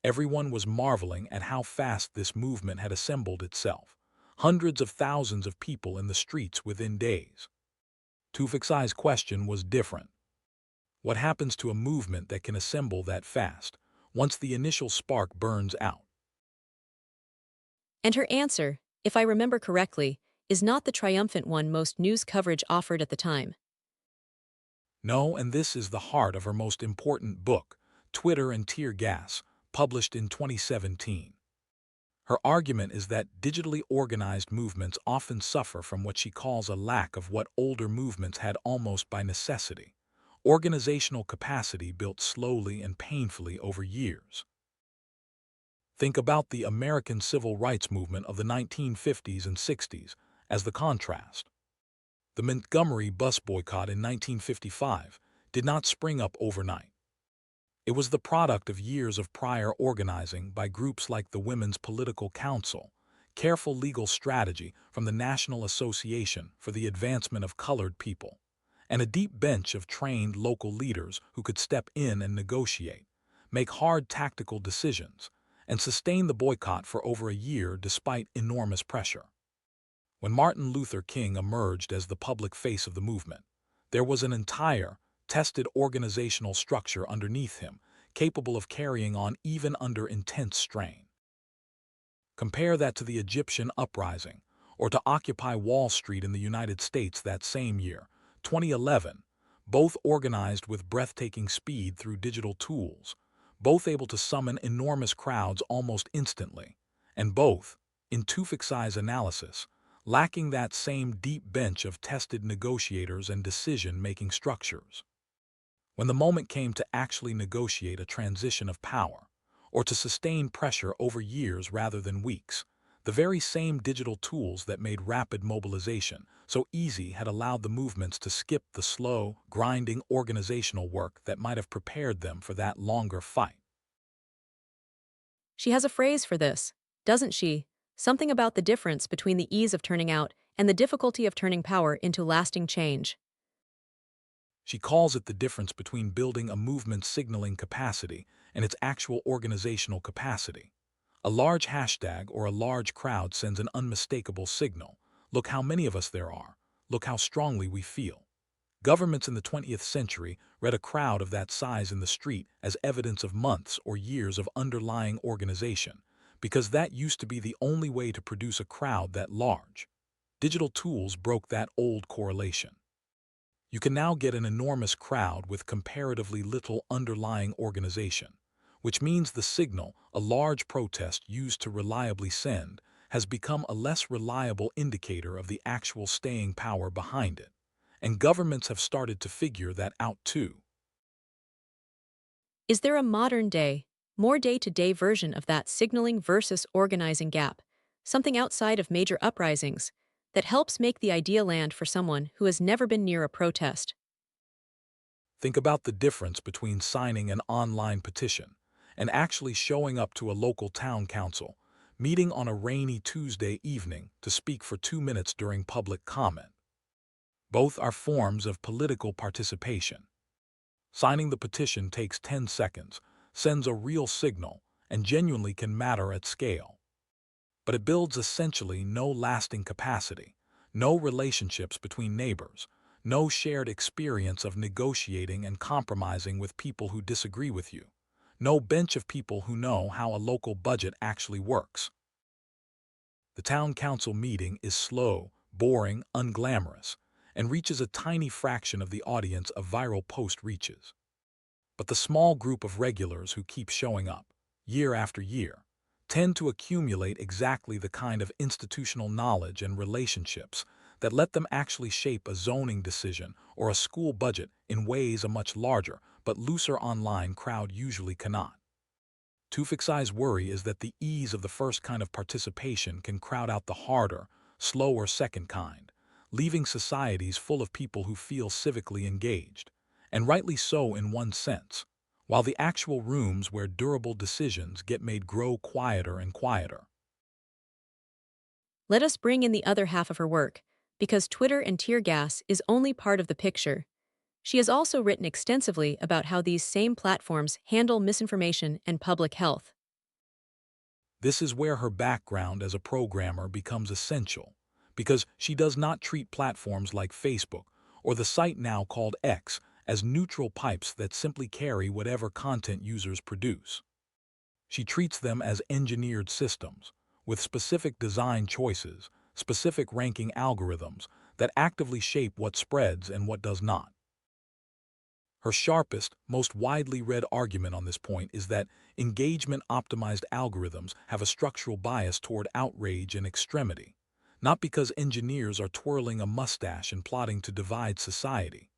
Everyone was marveling at how fast this movement had assembled itself, hundreds of thousands of people in the streets within days. Tufekci's question was different. What happens to a movement that can assemble that fast, once the initial spark burns out? And her answer, if I remember correctly, is not the triumphant one most news coverage offered at the time. No, and this is the heart of her most important book, Twitter and Tear Gas, published in 2017. Her argument is that digitally organized movements often suffer from what she calls a lack of what older movements had almost by necessity: organizational capacity built slowly and painfully over years. Think about the American civil rights movement of the 1950s and 60s as the contrast. The Montgomery bus boycott in 1955 did not spring up overnight. It was the product of years of prior organizing by groups like the Women's Political Council, careful legal strategy from the National Association for the Advancement of Colored People, and a deep bench of trained local leaders who could step in and negotiate, make hard tactical decisions, and sustain the boycott for over a year despite enormous pressure. When Martin Luther King emerged as the public face of the movement, there was an entire, tested organizational structure underneath him, capable of carrying on even under intense strain. Compare that to the Egyptian uprising, or to Occupy Wall Street in the United States that same year, 2011, both organized with breathtaking speed through digital tools, both able to summon enormous crowds almost instantly, and both, in Tufekci's analysis, lacking that same deep bench of tested negotiators and decision-making structures. When the moment came to actually negotiate a transition of power, or to sustain pressure over years rather than weeks, the very same digital tools that made rapid mobilization so easy had allowed the movements to skip the slow, grinding organizational work that might have prepared them for that longer fight. She has a phrase for this, doesn't she? Something about the difference between the ease of turning out and the difficulty of turning power into lasting change. She calls it the difference between building a movement's signaling capacity and its actual organizational capacity. A large hashtag or a large crowd sends an unmistakable signal. Look how many of us there are. Look how strongly we feel. Governments in the 20th century read a crowd of that size in the street as evidence of months or years of underlying organization, because that used to be the only way to produce a crowd that large. Digital tools broke that old correlation. You can now get an enormous crowd with comparatively little underlying organization, which means the signal a large protest used to reliably send has become a less reliable indicator of the actual staying power behind it. And governments have started to figure that out too. Is there a modern-day, more day-to-day version of that signaling versus organizing gap, something outside of major uprisings, that helps make the idea land for someone who has never been near a protest? Think about the difference between signing an online petition and actually showing up to a local town council, meeting on a rainy Tuesday evening to speak for 2 minutes during public comment. Both are forms of political participation. Signing the petition takes 10 seconds, sends a real signal, and genuinely can matter at scale. But it builds essentially no lasting capacity, no relationships between neighbors, no shared experience of negotiating and compromising with people who disagree with you, no bench of people who know how a local budget actually works. The town council meeting is slow, boring, unglamorous, and reaches a tiny fraction of the audience a viral post reaches. But the small group of regulars who keep showing up, year after year, tend to accumulate exactly the kind of institutional knowledge and relationships that let them actually shape a zoning decision or a school budget in ways a much larger but looser online crowd usually cannot. Tufekci's worry is that the ease of the first kind of participation can crowd out the harder, slower second kind, leaving societies full of people who feel civically engaged, and rightly so in one sense, while the actual rooms where durable decisions get made grow quieter and quieter. Let us bring in the other half of her work, because Twitter and tear gas is only part of the picture. She has also written extensively about how these same platforms handle misinformation and public health. This is where her background as a programmer becomes essential, because she does not treat platforms like Facebook or the site now called X as neutral pipes that simply carry whatever content users produce. She treats them as engineered systems, with specific design choices, specific ranking algorithms that actively shape what spreads and what does not. Her sharpest, most widely read argument on this point is that engagement-optimized algorithms have a structural bias toward outrage and extremity, not because engineers are twirling a mustache and plotting to divide society,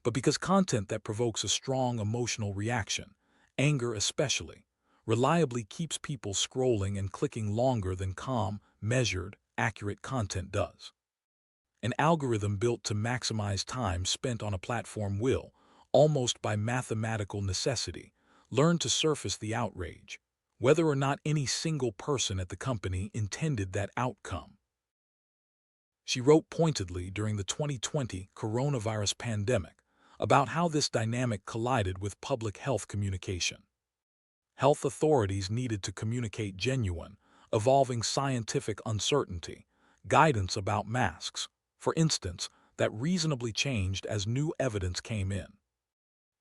but because content that provokes a strong emotional reaction, anger especially, reliably keeps people scrolling and clicking longer than calm, measured, accurate content does. An algorithm built to maximize time spent on a platform will, almost by mathematical necessity, learn to surface the outrage, whether or not any single person at the company intended that outcome. She wrote pointedly during the 2020 coronavirus pandemic about how this dynamic collided with public health communication. Health authorities needed to communicate genuine, evolving scientific uncertainty, guidance about masks, for instance, that reasonably changed as new evidence came in.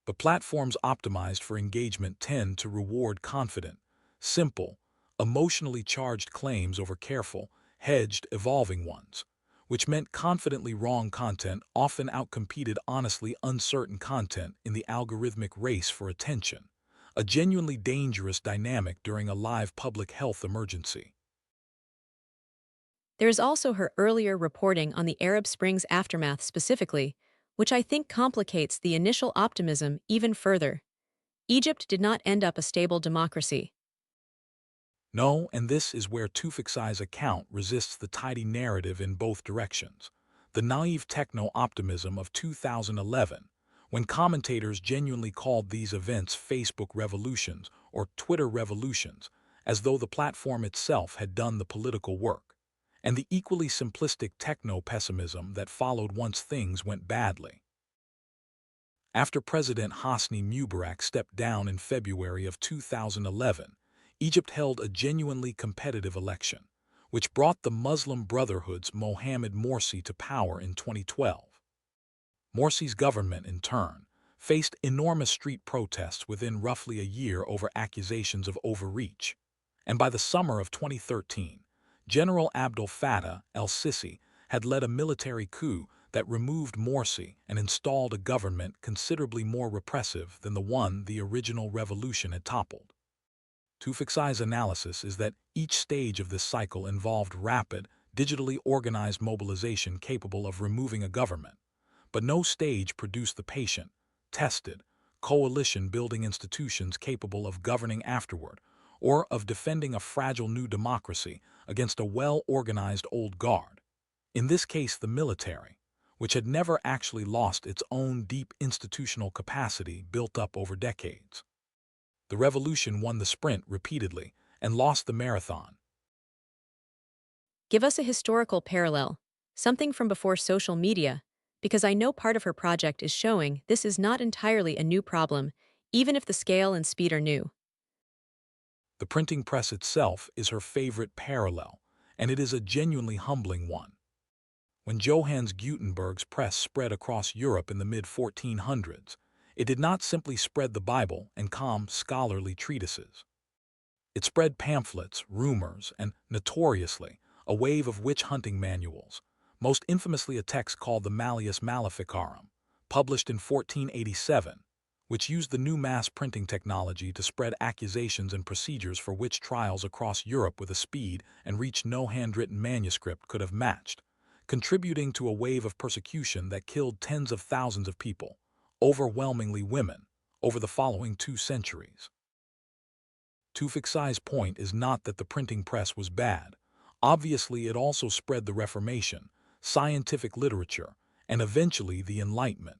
But platforms optimized for engagement tend to reward confident, simple, emotionally charged claims over careful, hedged, evolving ones, which meant confidently wrong content often outcompeted honestly uncertain content in the algorithmic race for attention, a genuinely dangerous dynamic during a live public health emergency. There is also her earlier reporting on the Arab Spring's aftermath specifically, which I think complicates the initial optimism even further. Egypt did not end up a stable democracy. No, and this is where Tufekci's account resists the tidy narrative in both directions. The naive techno-optimism of 2011, when commentators genuinely called these events Facebook revolutions or Twitter revolutions, as though the platform itself had done the political work, and the equally simplistic techno-pessimism that followed once things went badly. After President Hosni Mubarak stepped down in February of 2011, Egypt held a genuinely competitive election, which brought the Muslim Brotherhood's Mohamed Morsi to power in 2012. Morsi's government, in turn, faced enormous street protests within roughly a year over accusations of overreach, and by the summer of 2013, General Abdel Fattah el-Sisi had led a military coup that removed Morsi and installed a government considerably more repressive than the one the original revolution had toppled. Tufekci's analysis is that each stage of this cycle involved rapid, digitally organized mobilization capable of removing a government, but no stage produced the patient, tested, coalition-building institutions capable of governing afterward, or of defending a fragile new democracy against a well-organized old guard, in this case the military, which had never actually lost its own deep institutional capacity built up over decades. The revolution won the sprint repeatedly and lost the marathon. Give us a historical parallel, something from before social media, because I know part of her project is showing this is not entirely a new problem, even if the scale and speed are new. The printing press itself is her favorite parallel, and it is a genuinely humbling one. When Johannes Gutenberg's press spread across Europe in the mid-1400s, it did not simply spread the Bible and calm scholarly treatises. It spread pamphlets, rumors, and, notoriously, a wave of witch-hunting manuals, most infamously a text called the Malleus Maleficarum, published in 1487, which used the new mass printing technology to spread accusations and procedures for witch trials across Europe with a speed and reach no handwritten manuscript could have matched, contributing to a wave of persecution that killed tens of thousands of people, overwhelmingly women, over the following 2 centuries. Tufekci's point is not that the printing press was bad. Obviously, it also spread the Reformation, scientific literature, and eventually the Enlightenment.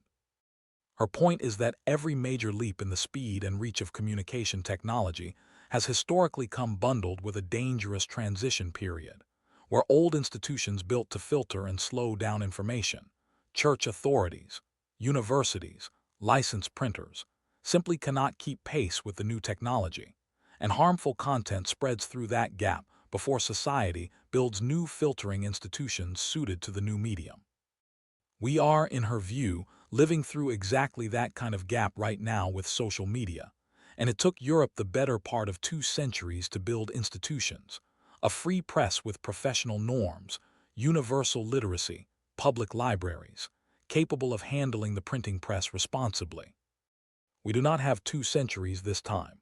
Her point is that every major leap in the speed and reach of communication technology has historically come bundled with a dangerous transition period, where old institutions built to filter and slow down information, church authorities, universities, licensed printers, simply cannot keep pace with the new technology, and harmful content spreads through that gap before society builds new filtering institutions suited to the new medium. We are, in her view, living through exactly that kind of gap right now with social media, and it took Europe the better part of 2 centuries to build institutions, a free press with professional norms, universal literacy, public libraries, capable of handling the printing press responsibly. We do not have 2 centuries this time.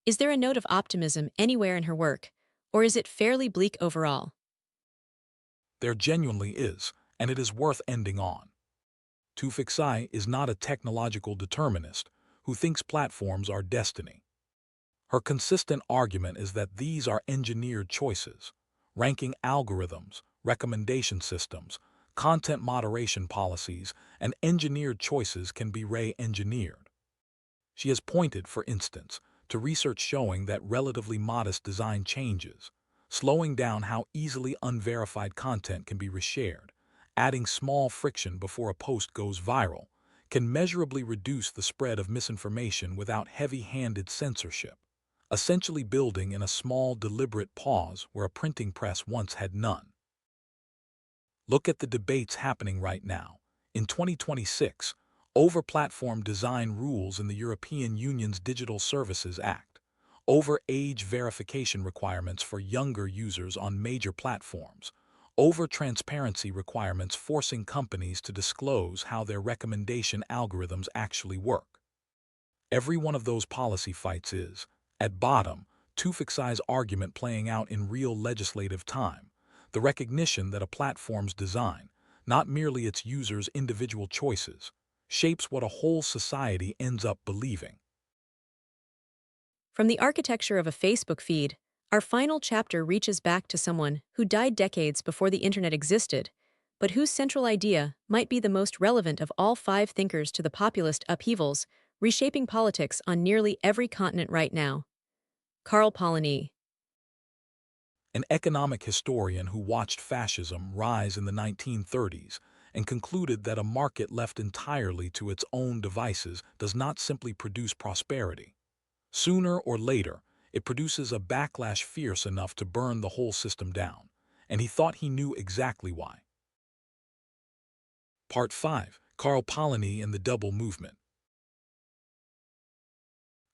Is there a note of optimism anywhere in her work, or is it fairly bleak overall? There genuinely is, and it is worth ending on. Tufekci is not a technological determinist who thinks platforms are destiny. Her consistent argument is that these are engineered choices. Ranking algorithms, recommendation systems, content moderation policies, and engineered choices can be re-engineered. She has pointed, for instance, to research showing that relatively modest design changes, slowing down how easily unverified content can be reshared, adding small friction before a post goes viral, can measurably reduce the spread of misinformation without heavy-handed censorship, essentially building in a small, deliberate pause where a printing press once had none. Look at the debates happening right now. In 2026, over platform design rules in the European Union's Digital Services Act, over age verification requirements for younger users on major platforms, over transparency requirements forcing companies to disclose how their recommendation algorithms actually work. Every one of those policy fights is, at bottom, Tewfik's argument playing out in real legislative time, the recognition that a platform's design, not merely its users' individual choices, shapes what a whole society ends up believing. From the architecture of a Facebook feed, our final chapter reaches back to someone who died decades before the internet existed, but whose central idea might be the most relevant of all five thinkers to the populist upheavals reshaping politics on nearly every continent right now. Karl Polanyi. An economic historian who watched fascism rise in the 1930s and concluded that a market left entirely to its own devices does not simply produce prosperity. Sooner or later, it produces a backlash fierce enough to burn the whole system down, and he thought he knew exactly why. Part 5. Karl Polanyi and the Double Movement.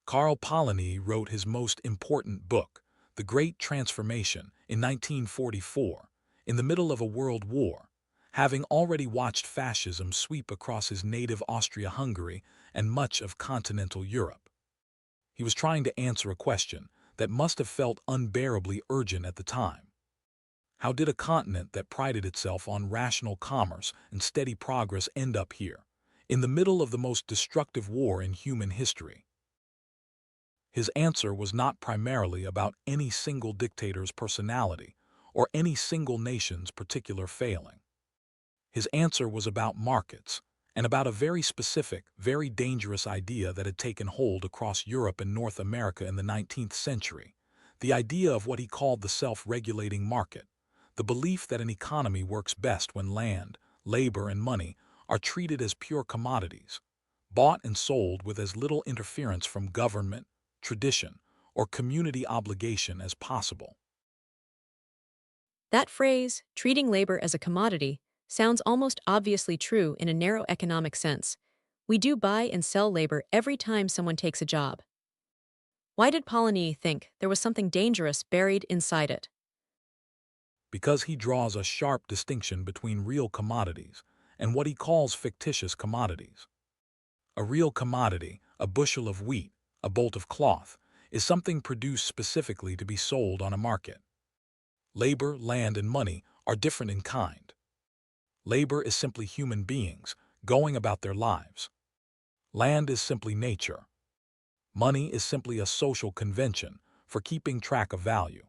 Karl Polanyi wrote his most important book, The Great Transformation, in 1944, in the middle of a world war, having already watched fascism sweep across his native Austria-Hungary and much of continental Europe. He was trying to answer a question that must have felt unbearably urgent at the time. How did a continent that prided itself on rational commerce and steady progress end up here, in the middle of the most destructive war in human history? His answer was not primarily about any single dictator's personality or any single nation's particular failing. His answer was about markets, and about a very specific, very dangerous idea that had taken hold across Europe and North America in the 19th century, the idea of what he called the self-regulating market, the belief that an economy works best when land, labor, and money are treated as pure commodities, bought and sold with as little interference from government, tradition, or community obligation as possible. That phrase, treating labor as a commodity, sounds almost obviously true in a narrow economic sense. We do buy and sell labor every time someone takes a job. Why did Polanyi think there was something dangerous buried inside it? Because he draws a sharp distinction between real commodities and what he calls fictitious commodities. A real commodity, a bushel of wheat, a bolt of cloth, is something produced specifically to be sold on a market. Labor, land, and money are different in kind. Labor is simply human beings going about their lives. Land is simply nature. Money is simply a social convention for keeping track of value.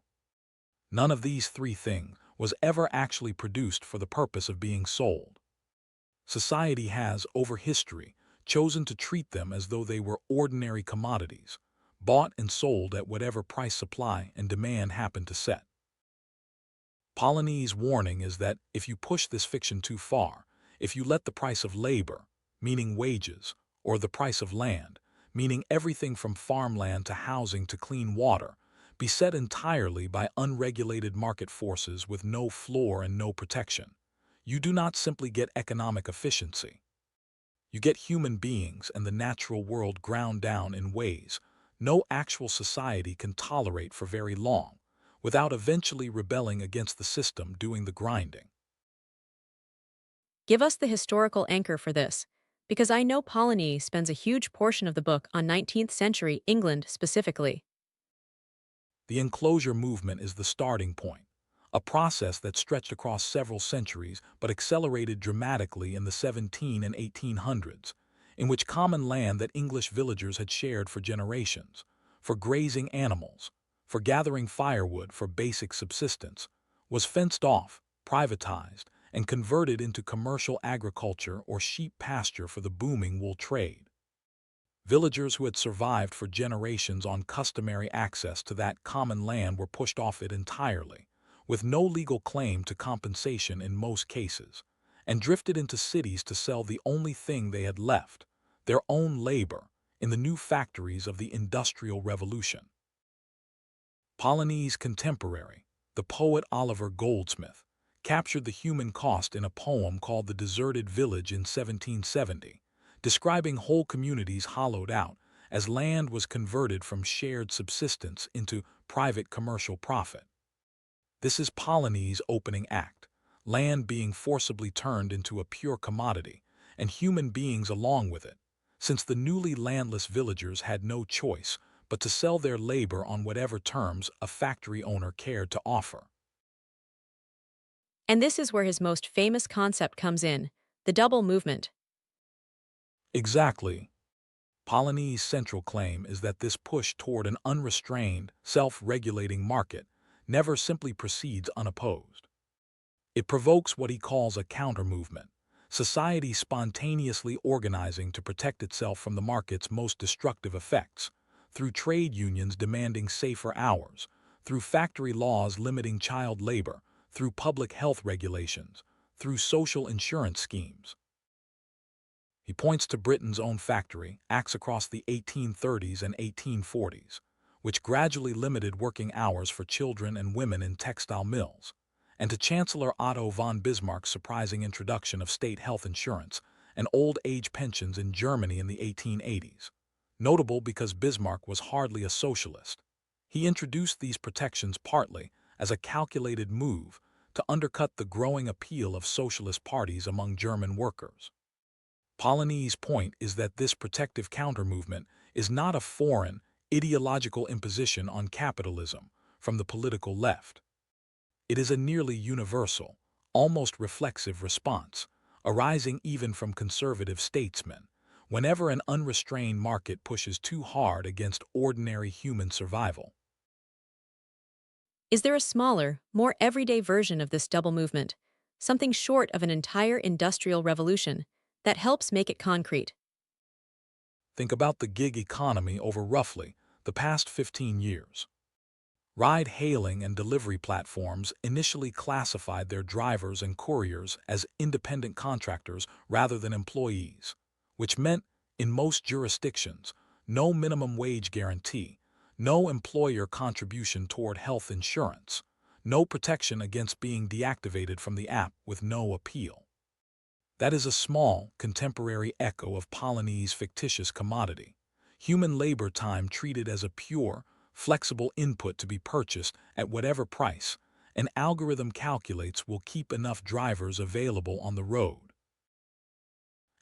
None of these three things was ever actually produced for the purpose of being sold. Society has, over history, chosen to treat them as though they were ordinary commodities, bought and sold at whatever price supply and demand happen to set. Polanyi's warning is that if you push this fiction too far, if you let the price of labor, meaning wages, or the price of land, meaning everything from farmland to housing to clean water, be set entirely by unregulated market forces with no floor and no protection, you do not simply get economic efficiency. You get human beings and the natural world ground down in ways no actual society can tolerate for very long, without eventually rebelling against the system doing the grinding. Give us the historical anchor for this, because I know Polanyi spends a huge portion of the book on 19th century England specifically. The enclosure movement is the starting point, a process that stretched across several centuries but accelerated dramatically in the 17 and 1800s, in which common land that English villagers had shared for generations, for grazing animals, for gathering firewood for basic subsistence, was fenced off, privatized, and converted into commercial agriculture or sheep pasture for the booming wool trade. Villagers who had survived for generations on customary access to that common land were pushed off it entirely, with no legal claim to compensation in most cases, and drifted into cities to sell the only thing they had left, their own labor, in the new factories of the Industrial Revolution. Polanyi's contemporary, the poet Oliver Goldsmith, captured the human cost in a poem called The Deserted Village in 1770, describing whole communities hollowed out as land was converted from shared subsistence into private commercial profit. This is Polanyi's opening act, land being forcibly turned into a pure commodity, and human beings along with it, since the newly landless villagers had no choice but to sell their labor on whatever terms a factory owner cared to offer. And this is where his most famous concept comes in, the double movement. Exactly. Polanyi's central claim is that this push toward an unrestrained, self-regulating market never simply proceeds unopposed. It provokes what he calls a counter-movement, society spontaneously organizing to protect itself from the market's most destructive effects, through trade unions demanding safer hours, through factory laws limiting child labor, through public health regulations, through social insurance schemes. He points to Britain's own factory, acts across the 1830s and 1840s, which gradually limited working hours for children and women in textile mills, and to Chancellor Otto von Bismarck's surprising introduction of state health insurance and old-age pensions in Germany in the 1880s. Notable because Bismarck was hardly a socialist. He introduced these protections partly as a calculated move to undercut the growing appeal of socialist parties among German workers. Polanyi's point is that this protective counter-movement is not a foreign, ideological imposition on capitalism from the political left. It is a nearly universal, almost reflexive response, arising even from conservative statesmen, whenever an unrestrained market pushes too hard against ordinary human survival. Is there a smaller, more everyday version of this double movement, something short of an entire industrial revolution, that helps make it concrete? Think about the gig economy over roughly the past 15 years. Ride-hailing and delivery platforms initially classified their drivers and couriers as independent contractors rather than employees, which meant, in most jurisdictions, no minimum wage guarantee, no employer contribution toward health insurance, no protection against being deactivated from the app with no appeal. That is a small, contemporary echo of Polanyi's fictitious commodity, human labor time treated as a pure, flexible input to be purchased at whatever price an algorithm calculates will keep enough drivers available on the road.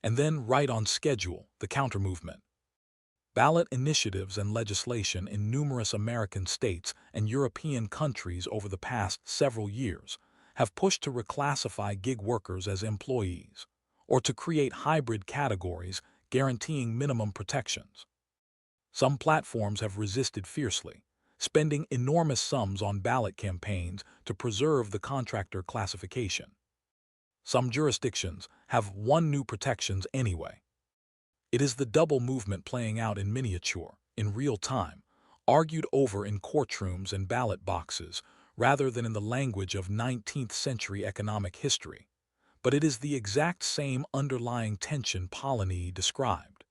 And then, right on schedule, the counter-movement. Ballot initiatives and legislation in numerous American states and European countries over the past several years have pushed to reclassify gig workers as employees, or to create hybrid categories guaranteeing minimum protections. Some platforms have resisted fiercely, spending enormous sums on ballot campaigns to preserve the contractor classification. Some jurisdictions have won new protections anyway. It is the double movement playing out in miniature, in real time, argued over in courtrooms and ballot boxes, rather than in the language of 19th century economic history. But it is the exact same underlying tension Polanyi described.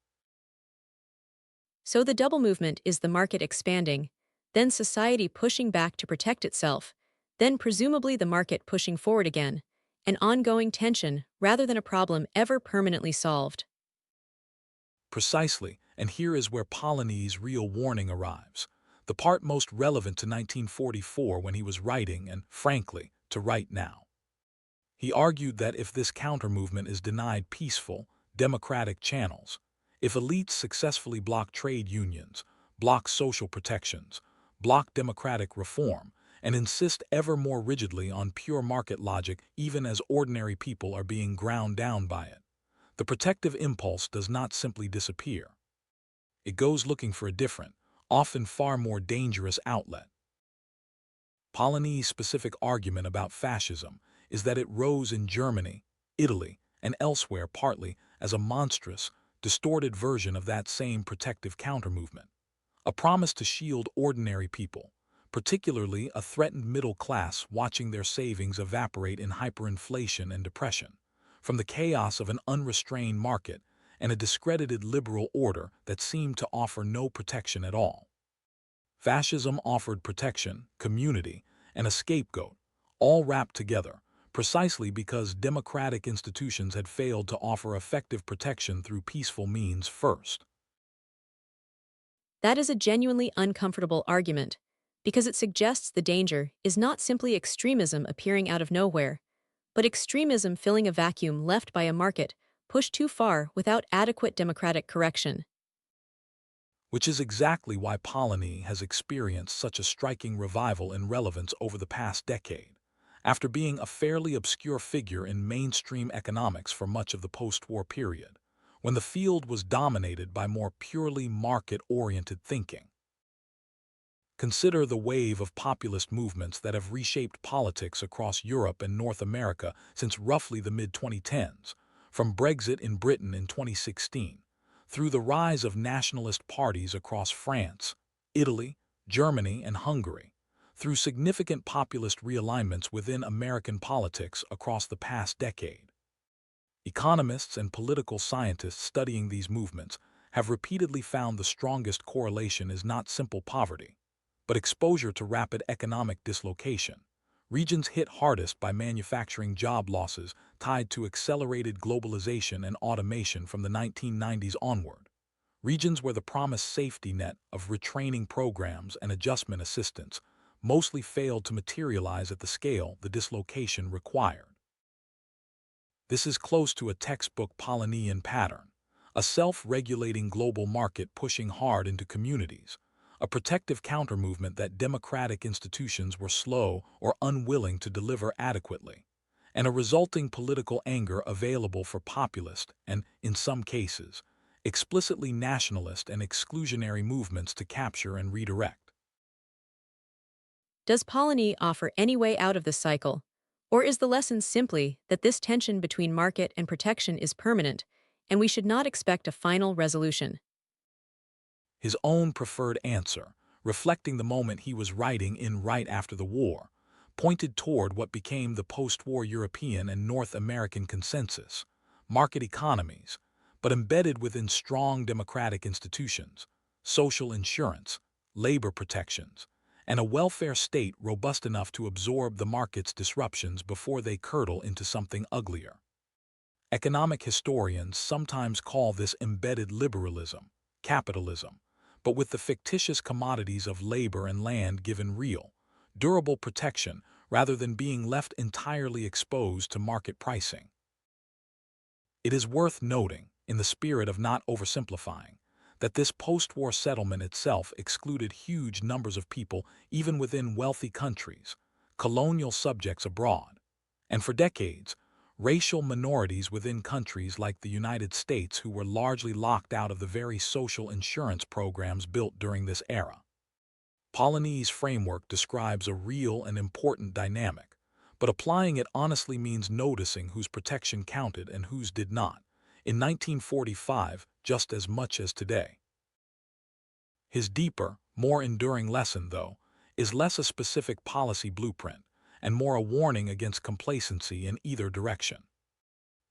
So the double movement is the market expanding, then society pushing back to protect itself, then presumably the market pushing forward again, an ongoing tension rather than a problem ever permanently solved. Precisely, and here is where Polanyi's real warning arrives, the part most relevant to 1944 when he was writing and, frankly, to write now. He argued that if this counter-movement is denied peaceful, democratic channels, if elites successfully block trade unions, block social protections, block democratic reform, and insist ever more rigidly on pure market logic even as ordinary people are being ground down by it, the protective impulse does not simply disappear. It goes looking for a different, often far more dangerous outlet. Polanyi's specific argument about fascism is that it rose in Germany, Italy, and elsewhere partly as a monstrous, distorted version of that same protective counter-movement, a promise to shield ordinary people, particularly a threatened middle class watching their savings evaporate in hyperinflation and depression, from the chaos of an unrestrained market and a discredited liberal order that seemed to offer no protection at all. Fascism offered protection, community, and a scapegoat, all wrapped together, precisely because democratic institutions had failed to offer effective protection through peaceful means first. That is a genuinely uncomfortable argument, because it suggests the danger is not simply extremism appearing out of nowhere, but extremism filling a vacuum left by a market pushed too far without adequate democratic correction. Which is exactly why Polanyi has experienced such a striking revival in relevance over the past decade. After being a fairly obscure figure in mainstream economics for much of the post-war period, when the field was dominated by more purely market-oriented thinking. Consider the wave of populist movements that have reshaped politics across Europe and North America since roughly the mid-2010s, from Brexit in Britain in 2016, through the rise of nationalist parties across France, Italy, Germany, and Hungary, through significant populist realignments within American politics across the past decade. Economists and political scientists studying these movements have repeatedly found the strongest correlation is not simple poverty, but exposure to rapid economic dislocation, regions hit hardest by manufacturing job losses tied to accelerated globalization and automation from the 1990s onward, regions where the promised safety net of retraining programs and adjustment assistance mostly failed to materialize at the scale the dislocation required. This is close to a textbook Polynesian pattern, a self-regulating global market pushing hard into communities, a protective counter-movement that democratic institutions were slow or unwilling to deliver adequately, and a resulting political anger available for populist and, in some cases, explicitly nationalist and exclusionary movements to capture and redirect. Does Polanyi offer any way out of this cycle? Or is the lesson simply that this tension between market and protection is permanent, and we should not expect a final resolution? His own preferred answer, reflecting the moment he was writing in right after the war, pointed toward what became the post-war European and North American consensus, market economies, but embedded within strong democratic institutions, social insurance, labor protections, and a welfare state robust enough to absorb the market's disruptions before they curdle into something uglier. Economic historians sometimes call this embedded liberalism, capitalism, but with the fictitious commodities of labor and land given real, durable protection rather than being left entirely exposed to market pricing. It is worth noting, in the spirit of not oversimplifying, that this post-war settlement itself excluded huge numbers of people even within wealthy countries, colonial subjects abroad, and for decades, racial minorities within countries like the United States who were largely locked out of the very social insurance programs built during this era. Polanyi's framework describes a real and important dynamic, but applying it honestly means noticing whose protection counted and whose did not, in 1945 just as much as today. His deeper, more enduring lesson, though, is less a specific policy blueprint and more a warning against complacency in either direction.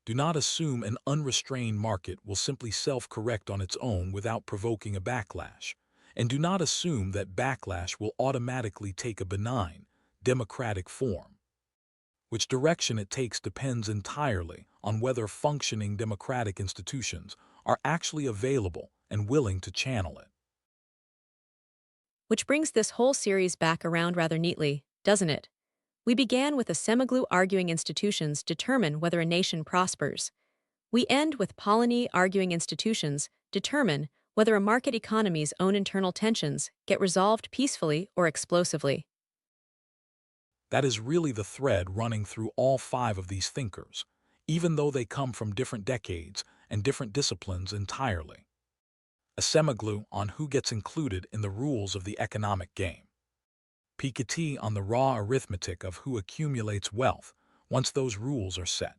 Do not assume an unrestrained market will simply self-correct on its own without provoking a backlash, and do not assume that backlash will automatically take a benign, democratic form. Which direction it takes depends entirely on whether functioning democratic institutions are actually available and willing to channel it. Which brings this whole series back around rather neatly, doesn't it? We began with Acemoglu arguing institutions determine whether a nation prospers. We end with Polanyi arguing institutions determine whether a market economy's own internal tensions get resolved peacefully or explosively. That is really the thread running through all five of these thinkers, even though they come from different decades and different disciplines entirely. Acemoglu on who gets included in the rules of the economic game. Piketty on the raw arithmetic of who accumulates wealth once those rules are set.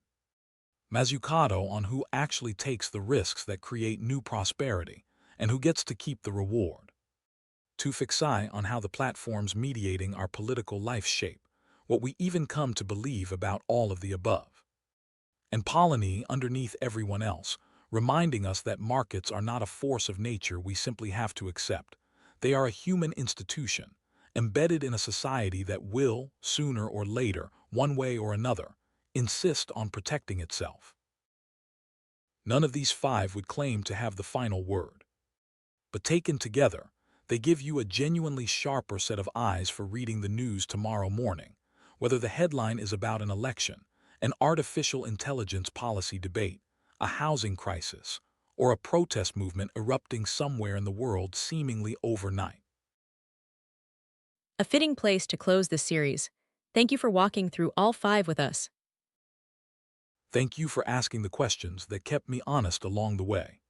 Mazzucato on who actually takes the risks that create new prosperity and who gets to keep the reward. Fixai on how the platforms mediating our political life shape what we even come to believe about all of the above. And Polanyi underneath everyone else, reminding us that markets are not a force of nature we simply have to accept. They are a human institution, embedded in a society that will, sooner or later, one way or another, insist on protecting itself. None of these five would claim to have the final word. But taken together, they give you a genuinely sharper set of eyes for reading the news tomorrow morning, whether the headline is about an election, an artificial intelligence policy debate, a housing crisis, or a protest movement erupting somewhere in the world seemingly overnight. A fitting place to close this series. Thank you for walking through all five with us. Thank you for asking the questions that kept me honest along the way.